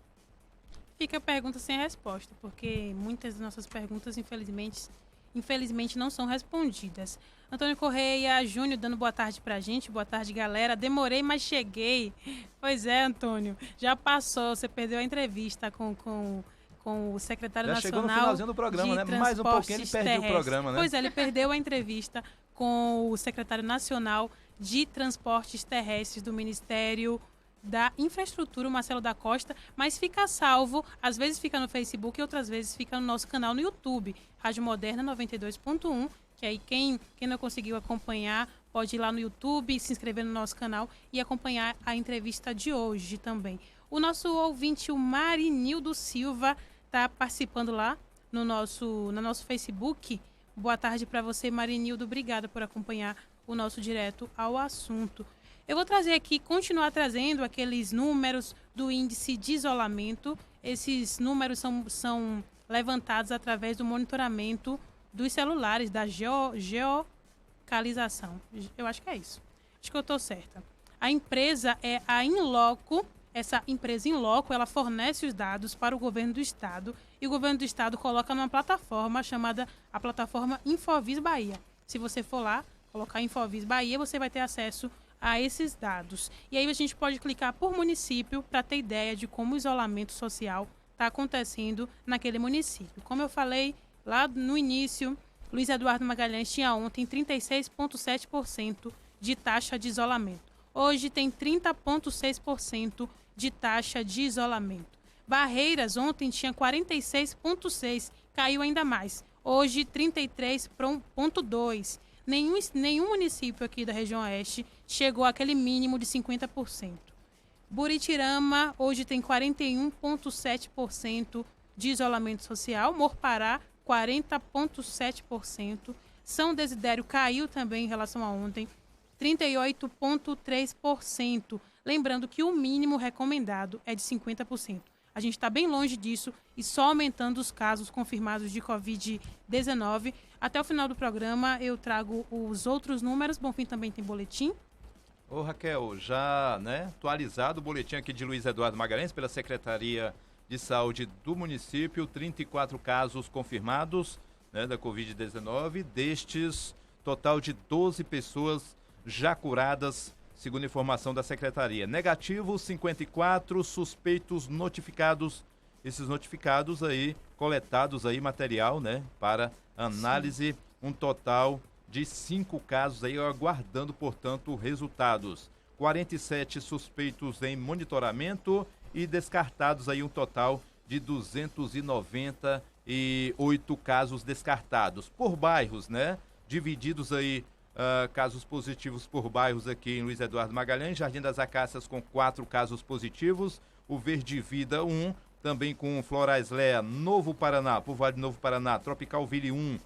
C: Fica a pergunta sem resposta, porque muitas das nossas perguntas, infelizmente, infelizmente não são respondidas. Antônio Correia Júnior dando boa tarde pra gente. Boa tarde, galera. Demorei, mas cheguei. Pois é, Antônio. Já passou. Você perdeu a entrevista com o secretário nacional. Já chegou no finalzinho
D: do programa, né? Mais um pouquinho ele perdeu o programa, né?
C: Pois é, ele perdeu a entrevista com o secretário nacional de Transportes Terrestres do Ministério da Infraestrutura, o Marcelo da Costa, mas fica salvo, às vezes fica no Facebook e outras vezes fica no nosso canal no YouTube, Rádio Moderna 92.1, que aí quem não conseguiu acompanhar pode ir lá no YouTube, se inscrever no nosso canal e acompanhar a entrevista de hoje também. O nosso ouvinte, o Marinildo Silva, está participando lá no nosso Facebook. Boa tarde para você, Marinildo. Obrigada por acompanhar o nosso Direto ao Assunto. Eu vou trazer aqui, continuar trazendo aqueles números do índice de isolamento. Esses números são levantados através do monitoramento dos celulares, da geocalização. Eu acho que é isso. Acho que eu estou certa. A empresa é a Inloco. Essa empresa Inloco, ela fornece os dados para o governo do estado e o governo do estado coloca numa plataforma chamada a plataforma Infovis Bahia. Se você for lá, colocar Infovis Bahia, você vai ter acesso a esses dados. E aí a gente pode clicar por município para ter ideia de como o isolamento social está acontecendo naquele município. Como eu falei lá no início, Luiz Eduardo Magalhães tinha ontem 36,7% de taxa de isolamento. Hoje tem 30,6% de taxa de isolamento. Barreiras ontem tinha 46,6%, caiu ainda mais. Hoje 33,2%. Nenhum município aqui da região oeste chegou àquele mínimo de 50%. Buritirama hoje tem 41,7% de isolamento social. Morpará, 40,7%. São Desidério caiu também em relação a ontem, 38,3%. Lembrando que o mínimo recomendado é de 50%. A gente está bem longe disso e só aumentando os casos confirmados de Covid-19. Até o final do programa eu trago os outros números. Bonfim também tem boletim.
D: Ô Raquel, já atualizado o boletim aqui de Luiz Eduardo Magalhães pela Secretaria de Saúde do município. 34 casos confirmados da Covid-19. Destes, total de 12 pessoas já curadas, segundo informação da Secretaria. Negativos, 54, suspeitos notificados. Esses notificados aí, coletados aí material, para análise. Sim. Um total de 5 casos aí, aguardando, portanto, resultados. 47 suspeitos em monitoramento e descartados aí um total de 298 casos descartados. Por bairros, divididos aí, casos positivos por bairros aqui em Luiz Eduardo Magalhães, Jardim das Acácias com 4 casos positivos, o Verde Vida 1, também com Florais Léa, Novo Paraná, Povoado de Novo Paraná, Tropicalville 1,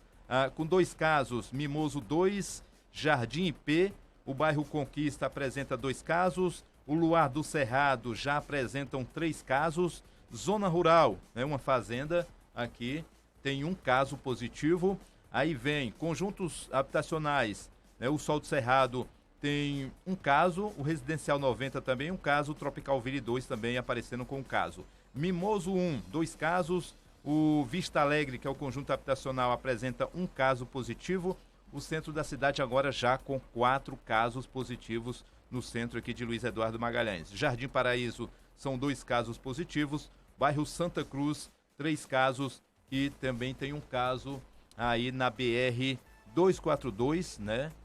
D: com 2 casos, Mimoso 2, Jardim IP, o bairro Conquista apresenta 2 casos, o Luar do Cerrado já apresentam 3 casos, Zona Rural, uma fazenda aqui, tem 1 caso positivo, aí vem conjuntos habitacionais, o Sol do Cerrado tem 1 caso, o Residencial 90 também 1 caso, o Tropicalville 2 também aparecendo com 1 caso. Mimoso 1, 2 casos, o Vista Alegre, que é o conjunto habitacional, apresenta 1 caso positivo, o centro da cidade agora já com 4 casos positivos no centro aqui de Luiz Eduardo Magalhães. Jardim Paraíso são 2 casos positivos, bairro Santa Cruz, 3 casos e também tem 1 caso aí na BR 242,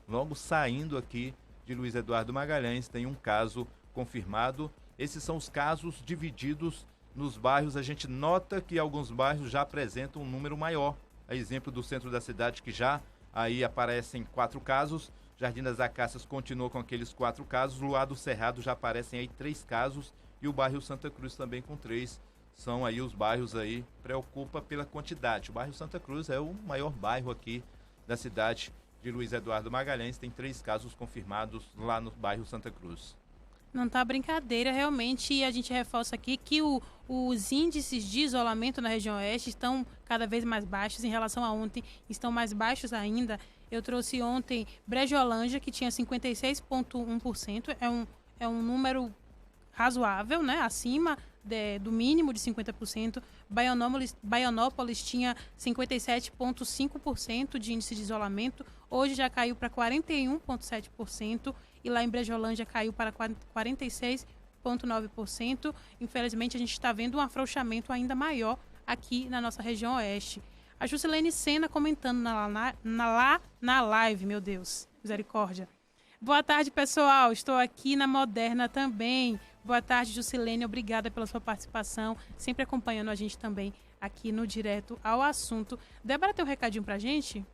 D: logo saindo aqui de Luiz Eduardo Magalhães, tem 1 caso confirmado. Esses são os casos divididos nos bairros. A gente nota que alguns bairros já apresentam um número maior. A exemplo do centro da cidade, que já aí aparecem 4 casos. Jardim das Acácias continua com aqueles 4 casos. Luar do Cerrado já aparecem aí 3 casos. E o bairro Santa Cruz também com 3. São aí os bairros aí, preocupa pela quantidade. O bairro Santa Cruz é o maior bairro aqui da cidade de Luiz Eduardo Magalhães. Tem 3 casos confirmados lá no bairro Santa Cruz.
C: Não tá brincadeira, realmente, e a gente reforça aqui que os índices de isolamento na região oeste estão cada vez mais baixos. Em relação a ontem, estão mais baixos ainda. Eu trouxe ontem Brejolândia, que tinha 56,1%, é um número razoável, acima do mínimo de 50%. Baianópolis tinha 57,5% de índice de isolamento. Hoje já caiu para 41,7%. E lá em Brejolândia caiu para 46,9%. Infelizmente, a gente está vendo um afrouxamento ainda maior aqui na nossa região oeste. A Juscelene Sena comentando na live, meu Deus, misericórdia. Boa tarde, pessoal. Estou aqui na Moderna também. Boa tarde, Juscelene. Obrigada pela sua participação. Sempre acompanhando a gente também aqui no Direto ao Assunto. Débora tem um recadinho pra gente?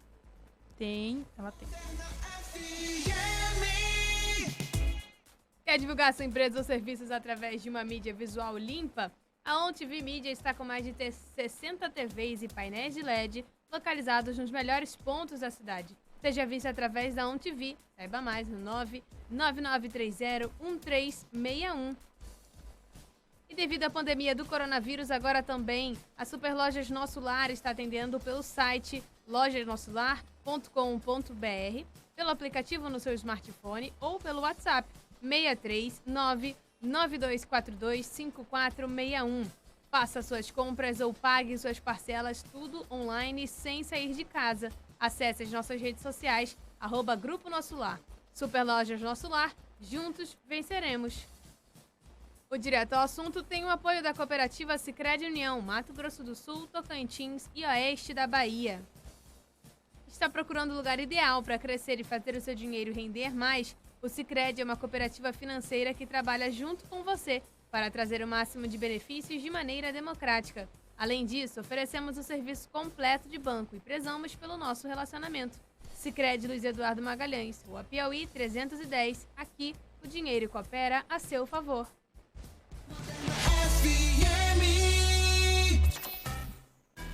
C: Tem, ela tem.
E: Quer divulgar sua empresa ou serviços através de uma mídia visual limpa? A OnTV Mídia está com mais de 60 TVs e painéis de LED localizados nos melhores pontos da cidade. Seja visto através da OnTV. Saiba mais no 999301361. E devido à pandemia do coronavírus, agora também a Superlojas Nosso Lar está atendendo pelo site lojasnossolar.com.br, pelo aplicativo no seu smartphone ou pelo WhatsApp 639-9242-5461. Faça suas compras ou pague suas parcelas tudo online sem sair de casa. Acesse as nossas redes sociais, @Grupo Nosso Lar. Superlojas Nosso Lar, juntos venceremos. O Direto ao Assunto tem o apoio da cooperativa Sicredi União, Mato Grosso do Sul, Tocantins e Oeste da Bahia. Está procurando o lugar ideal para crescer e fazer o seu dinheiro render mais? O Sicredi é uma cooperativa financeira que trabalha junto com você para trazer o máximo de benefícios de maneira democrática. Além disso, oferecemos o serviço completo de banco e prezamos pelo nosso relacionamento. Sicredi Luiz Eduardo Magalhães, Rua Piauí 310. Aqui, o dinheiro coopera a seu favor.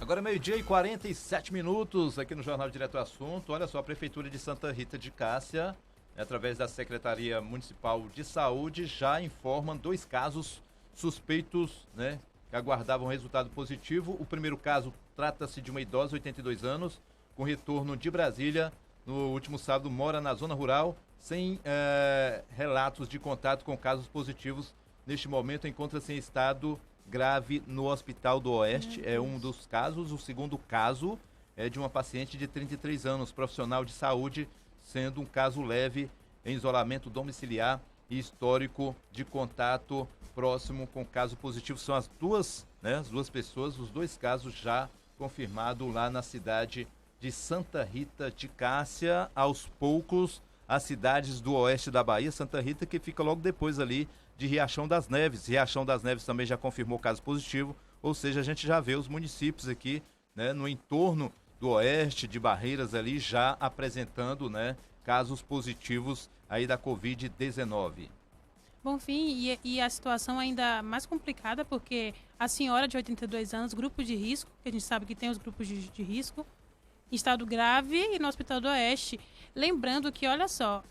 D: Agora 12h47 aqui no Jornal Direto ao Assunto. Olha só, a Prefeitura de Santa Rita de Cássia, através da Secretaria Municipal de Saúde, já informam 2 casos suspeitos, né, que aguardavam resultado positivo. O primeiro caso trata-se de uma idosa, 82 anos, com retorno de Brasília. No último sábado, mora na zona rural, sem relatos de contato com casos positivos. Neste momento, encontra-se em estado grave no Hospital do Oeste. É um dos casos. O segundo caso é de uma paciente de 33 anos, profissional de saúde, sendo um caso leve, em isolamento domiciliar e histórico de contato próximo com caso positivo. São as duas pessoas, os 2 casos já confirmados lá na cidade de Santa Rita de Cássia. Aos poucos, as cidades do oeste da Bahia, Santa Rita, que fica logo depois ali de Riachão das Neves. Riachão das Neves também já confirmou caso positivo, ou seja, a gente já vê os municípios aqui, né, no entorno do oeste, de Barreiras ali, já apresentando, né, casos positivos aí da Covid-19.
C: Bonfim, e a situação ainda mais complicada, porque a senhora de 82 anos, grupo de risco, que a gente sabe que tem os grupos de risco, em estado grave e no Hospital do Oeste. Lembrando que, olha só,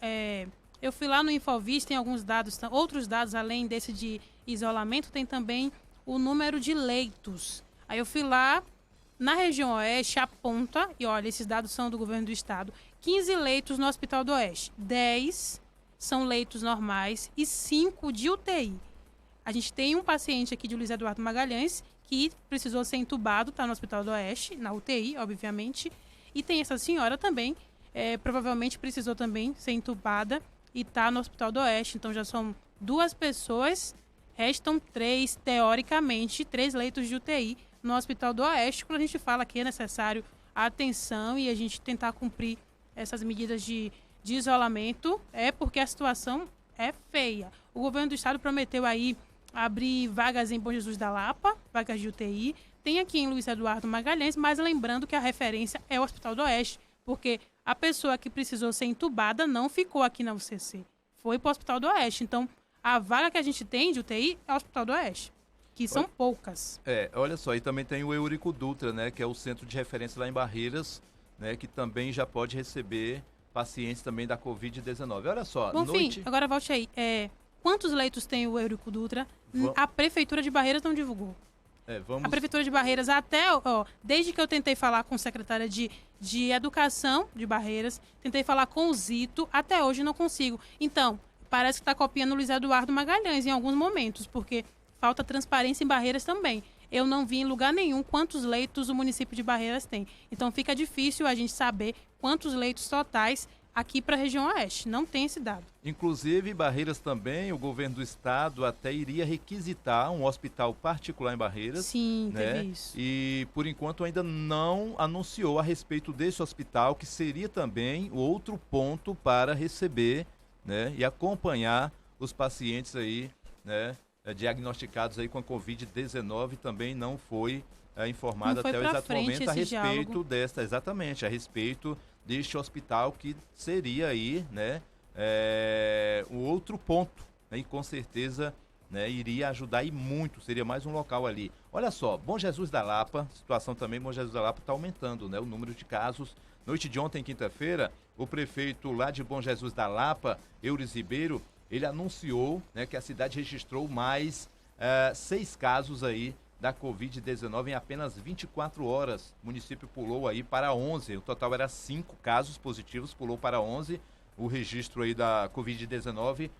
C: eu fui lá no Infovis, tem alguns dados, outros dados além desse de isolamento, tem também o número de leitos. Aí eu fui lá, na região Oeste, aponta, e olha, esses dados são do governo do estado, 15 leitos no Hospital do Oeste, 10 são leitos normais e 5 de UTI. A gente tem um paciente aqui de Luiz Eduardo Magalhães que precisou ser entubado, está no Hospital do Oeste, na UTI, obviamente, e tem essa senhora também, provavelmente precisou também ser entubada e está no Hospital do Oeste. Então já são 2 pessoas, restam 3, teoricamente, 3 leitos de UTI no Hospital do Oeste. Quando a gente fala que é necessário a atenção e a gente tentar cumprir essas medidas de isolamento, é porque a situação é feia. O governo do estado prometeu aí abrir vagas em Bom Jesus da Lapa, vagas de UTI. Tem aqui em Luiz Eduardo Magalhães, mas lembrando que a referência é o Hospital do Oeste, porque a pessoa que precisou ser entubada não ficou aqui na UCC, foi para o Hospital do Oeste. Então, a vaga que a gente tem de UTI é o Hospital do Oeste, que são poucas.
D: Olha só, e também tem o Eurico Dutra, né, que é o centro de referência lá em Barreiras, né, que também já pode receber pacientes também da Covid-19. Olha só,
C: Bonfim, agora volte aí. Quantos leitos tem o Eurico Dutra? A Prefeitura de Barreiras não divulgou. A Prefeitura de Barreiras, desde que eu tentei falar com a secretária de Educação de Barreiras, tentei falar com o Zito, até hoje não consigo. Então, parece que está copiando o Luiz Eduardo Magalhães em alguns momentos, porque falta transparência em Barreiras também. Eu não vi em lugar nenhum quantos leitos o município de Barreiras tem. Então fica difícil a gente saber quantos leitos totais aqui para a região oeste. Não tem esse dado.
D: Inclusive, em Barreiras também, o governo do estado até iria requisitar um hospital particular em Barreiras.
C: Sim,
D: né?
C: teve isso.
D: E, por enquanto, ainda não anunciou a respeito desse hospital, que seria também outro ponto para receber, né, e acompanhar os pacientes aí, né, diagnosticados aí com a Covid-19. Também não foi informado até o exato momento a respeito desta, exatamente, a respeito deste hospital, que seria aí, né, um outro ponto, né, e com certeza, né, iria ajudar e muito, seria mais um local ali. Olha só, Bom Jesus da Lapa, situação também, Bom Jesus da Lapa está aumentando, né, o número de casos. Noite de ontem, quinta-feira, o prefeito lá de Bom Jesus da Lapa, Euris Ribeiro, ele anunciou, né, que a cidade registrou mais 6 casos aí da Covid-19 em apenas 24 horas. O município pulou aí para 11, o total era 5 casos positivos, pulou para 11 o registro aí da Covid-19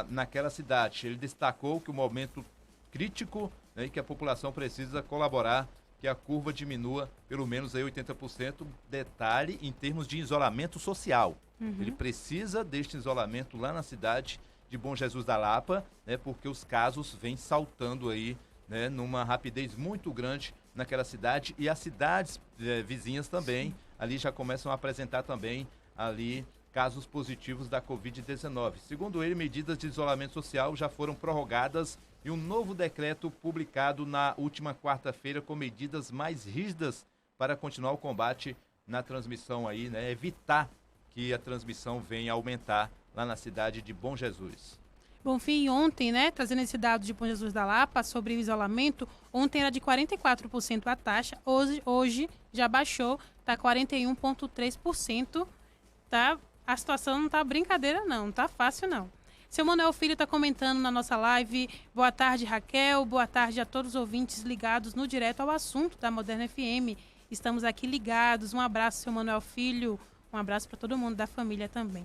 D: naquela cidade. Ele destacou que o momento crítico, né, e que a população precisa colaborar, que a curva diminua pelo menos aí 80%. Detalhe em termos de isolamento social. Ele precisa deste isolamento lá na cidade de Bom Jesus da Lapa, né, porque os casos vêm saltando aí, né, numa rapidez muito grande naquela cidade, e as cidades vizinhas também. Sim. Ali já começam a apresentar também ali casos positivos da Covid-19. Segundo ele, medidas de isolamento social já foram prorrogadas e um novo decreto publicado na última quarta-feira com medidas mais rígidas para continuar o combate na transmissão aí, né, evitar que a transmissão venha a aumentar lá na cidade de Bom Jesus.
C: Bonfim, ontem, né, trazendo esse dado de Bom Jesus da Lapa sobre o isolamento, ontem era de 44% a taxa, hoje já baixou, está 41,3%, tá? A situação não tá brincadeira não tá fácil não. Seu Manuel Filho está comentando na nossa live. Boa tarde, Raquel, boa tarde a todos os ouvintes ligados no Direto ao Assunto da Moderna FM. Estamos aqui ligados, um abraço, seu Manuel Filho, um abraço para todo mundo da família também.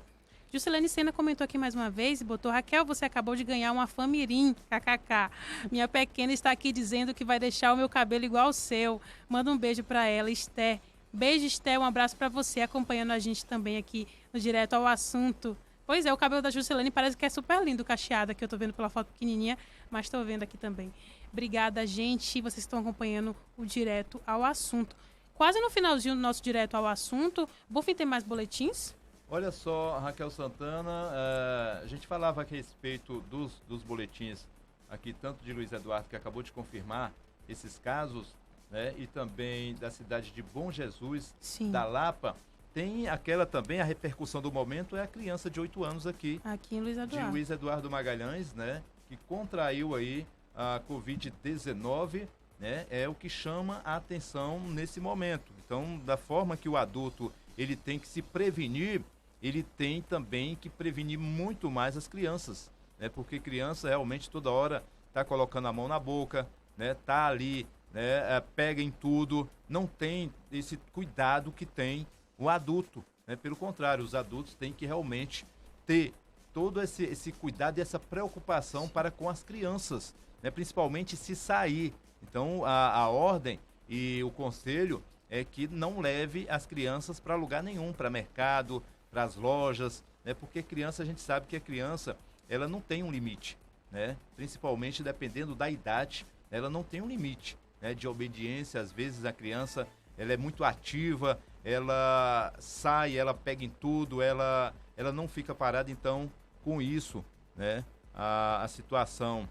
C: Juscelene Sena comentou aqui mais uma vez e botou: Raquel, você acabou de ganhar uma Famirim, kkk. Minha pequena está aqui dizendo que vai deixar o meu cabelo igual ao seu. Manda um beijo para ela, Esté. Beijo, Esté, um abraço para você, acompanhando a gente também aqui no Direto ao Assunto. Pois é, o cabelo da Juscelene parece que é super lindo, cacheada, que eu tô vendo pela foto pequenininha, mas tô vendo aqui também. Obrigada, gente, vocês estão acompanhando o Direto ao Assunto. Quase no finalzinho do nosso Direto ao Assunto. Bonfim, tem mais boletins?
D: Olha só, Raquel Santana, a gente falava aqui a respeito dos boletins aqui, tanto de Luiz Eduardo, que acabou de confirmar esses casos, né, e também da cidade de Bom Jesus, sim, da Lapa. Tem aquela também, a repercussão do momento é a criança de 8 anos aqui
C: em Luiz Eduardo.
D: De Luiz Eduardo Magalhães, né, que contraiu aí a Covid-19, né, é o que chama a atenção nesse momento. Então, da forma que o adulto ele tem que se prevenir, ele tem também que prevenir muito mais as crianças, né, porque criança realmente toda hora está colocando a mão na boca, né, tá ali, né, pega em tudo, não tem esse cuidado que tem o adulto, né? Pelo contrário, os adultos têm que realmente ter todo esse cuidado e essa preocupação para com as crianças, né? Principalmente se sair. Então, a ordem e o conselho é que não leve as crianças para lugar nenhum, para mercado, para as lojas, né? Porque criança, a gente sabe que a criança, ela não tem um limite, né? Principalmente dependendo da idade, ela não tem um limite, né, de obediência. Às vezes a criança, ela é muito ativa, ela sai, ela pega em tudo, ela não fica parada. Então, com isso, né, a situação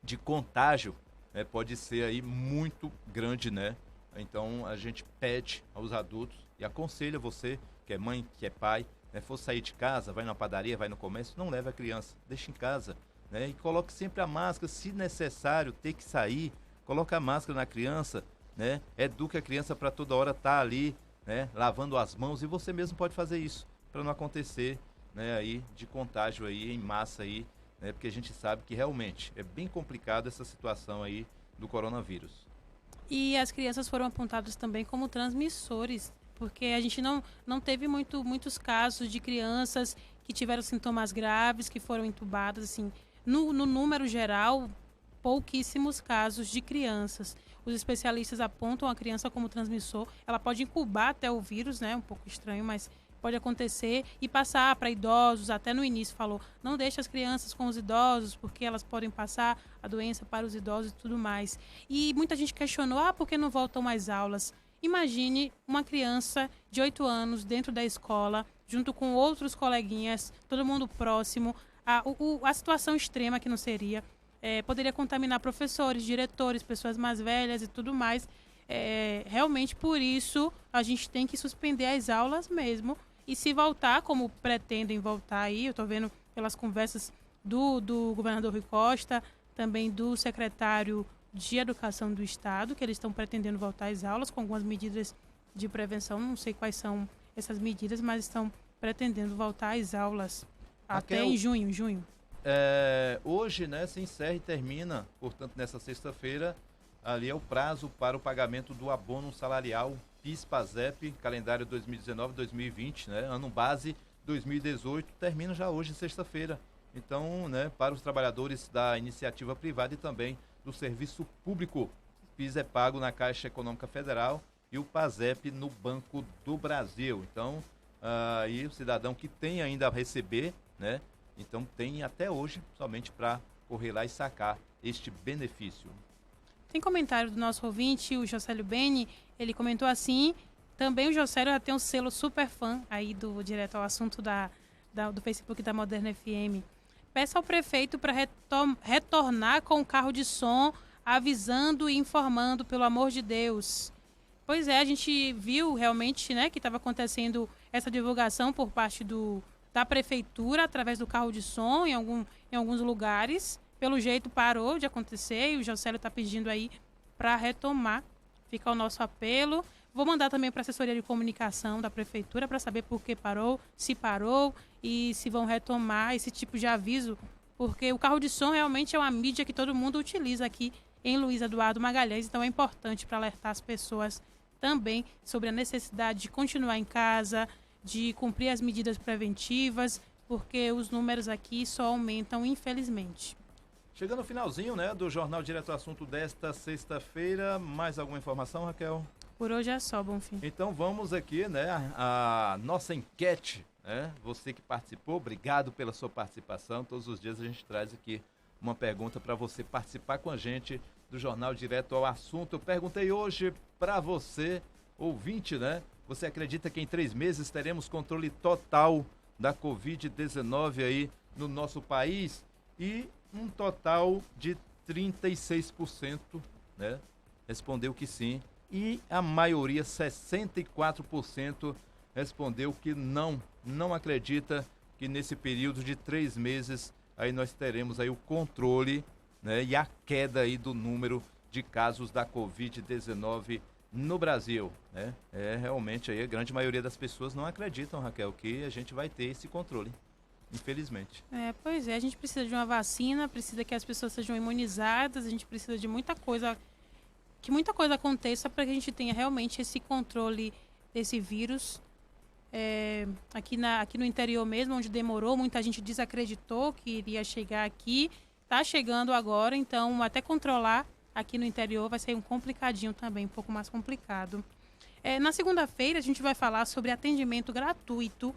D: de contágio, né, pode ser aí muito grande, né? Então, a gente pede aos adultos e aconselha você, que é mãe, que é pai, né, for sair de casa, vai na padaria, vai no comércio, não leve a criança, deixa em casa, né, e coloque sempre a máscara. Se necessário ter que sair, coloque a máscara na criança, né, eduque a criança para toda hora estar ali, né, lavando as mãos, e você mesmo pode fazer isso para não acontecer, né, aí de contágio aí em massa aí, né, porque a gente sabe que realmente é bem complicado essa situação aí do coronavírus.
C: E as crianças foram apontadas também como transmissores, porque a gente não teve muitos casos de crianças que tiveram sintomas graves, que foram entubadas, assim, no número geral, pouquíssimos casos de crianças. Os especialistas apontam a criança como transmissor. Ela pode incubar até o vírus, né? Um pouco estranho, mas pode acontecer e passar para idosos. Até no início falou, não deixe as crianças com os idosos, porque elas podem passar a doença para os idosos e tudo mais. E muita gente questionou, por que não voltam mais aulas? Imagine uma criança de 8 anos dentro da escola, junto com outros coleguinhas, todo mundo próximo. A situação extrema que não seria, poderia contaminar professores, diretores, pessoas mais velhas e tudo mais. Realmente, por isso, a gente tem que suspender as aulas mesmo. E se voltar, como pretendem voltar aí, eu estou vendo pelas conversas do governador Rui Costa, também do secretário de Educação do Estado, que eles estão pretendendo voltar às aulas com algumas medidas de prevenção. Não sei quais são essas medidas, mas estão pretendendo voltar às aulas até em junho.
D: Hoje, né, se encerra e termina, portanto, nessa sexta-feira, ali é o prazo para o pagamento do abono salarial PIS/PASEP, calendário 2019-2020, né, ano base 2018, termina já hoje, sexta-feira. Então, né, para os trabalhadores da iniciativa privada e também do serviço público, o PIS é pago na Caixa Econômica Federal e o PASEP no Banco do Brasil. Então, aí o cidadão que tem ainda a receber, né, então tem até hoje somente para correr lá e sacar este benefício.
C: Tem comentário do nosso ouvinte, o Jocélio Beni, ele comentou assim, também o Jocélio já tem um selo super fã aí do Direto ao Assunto do Facebook da Moderna FM. Peça ao prefeito para retornar com o carro de som, avisando e informando, pelo amor de Deus. Pois é, a gente viu realmente, né, que estava acontecendo essa divulgação por parte da prefeitura, através do carro de som, em alguns lugares. Pelo jeito parou de acontecer e o Jocélio está pedindo aí para retomar. Fica o nosso apelo. Vou mandar também para a assessoria de comunicação da prefeitura para saber por que parou, se parou e se vão retomar esse tipo de aviso, porque o carro de som realmente é uma mídia que todo mundo utiliza aqui em Luiz Eduardo Magalhães, então é importante para alertar as pessoas também sobre a necessidade de continuar em casa, de cumprir as medidas preventivas, porque os números aqui só aumentam, infelizmente.
D: Chegando no finalzinho, né, do Jornal Direto ao Assunto desta sexta-feira, mais alguma informação, Raquel?
C: Por hoje é só, Bonfim.
D: Então vamos aqui, né, a nossa enquete, né? Você que participou, obrigado pela sua participação. Todos os dias a gente traz aqui uma pergunta para você participar com a gente do Jornal Direto ao Assunto. Eu perguntei hoje para você, ouvinte, né? Você acredita que em 3 meses teremos controle total da Covid-19 aí no nosso país? E um total de 36%, né, respondeu que sim. E a maioria, 64%, respondeu que não acredita que nesse período de 3 meses aí nós teremos aí o controle, né, e a queda aí do número de casos da Covid-19 no Brasil, né? Realmente aí a grande maioria das pessoas não acreditam, Raquel, que a gente vai ter esse controle, infelizmente.
C: Pois é, a gente precisa de uma vacina, precisa que as pessoas sejam imunizadas, a gente precisa de muita coisa, que muita coisa aconteça para que a gente tenha realmente esse controle desse vírus. Aqui no interior mesmo, onde demorou, muita gente desacreditou que iria chegar aqui, está chegando agora, então até controlar aqui no interior vai ser um complicadinho também, um pouco mais complicado. Na segunda-feira a gente vai falar sobre atendimento gratuito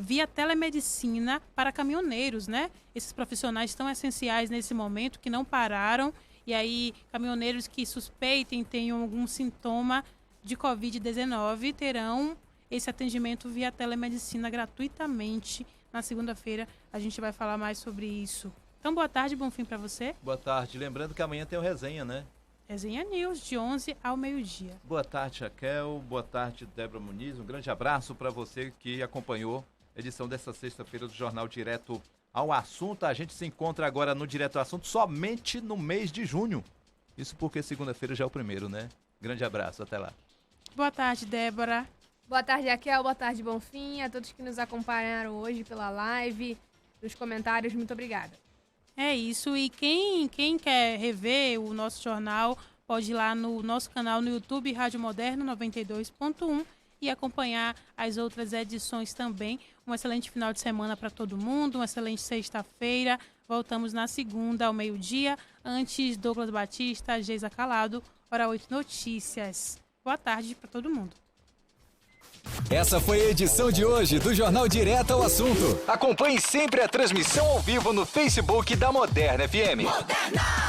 C: via telemedicina para caminhoneiros, né? Esses profissionais tão essenciais nesse momento, que não pararam, e aí caminhoneiros que suspeitem, tenham algum sintoma de Covid-19, terão esse atendimento via telemedicina gratuitamente. Na segunda-feira a gente vai falar mais sobre isso. Então, boa tarde, Bonfim, para você.
D: Boa tarde. Lembrando que amanhã tem o Resenha, né?
C: Resenha News, de 11 ao meio-dia.
D: Boa tarde, Raquel. Boa tarde, Débora Muniz. Um grande abraço para você que acompanhou a edição desta sexta-feira do Jornal Direto ao Assunto. A gente se encontra agora no Direto ao Assunto somente no mês de junho. Isso porque segunda-feira já é o primeiro, né? Grande abraço. Até lá.
C: Boa tarde, Débora.
E: Boa tarde, Raquel. Boa tarde, Bonfim. A todos que nos acompanharam hoje pela live, nos comentários, muito obrigada.
C: É isso, e quem quer rever o nosso jornal, pode ir lá no nosso canal no YouTube, Rádio Moderno 92.1, e acompanhar as outras edições também. Um excelente final de semana para todo mundo, uma excelente sexta-feira. Voltamos na segunda ao meio-dia. Antes, Douglas Batista, Geisa Calado, Hora 8 Notícias. Boa tarde para todo mundo.
B: Essa foi a edição de hoje do Jornal Direto ao Assunto. Acompanhe sempre a transmissão ao vivo no Facebook da Moderna FM. Moderna!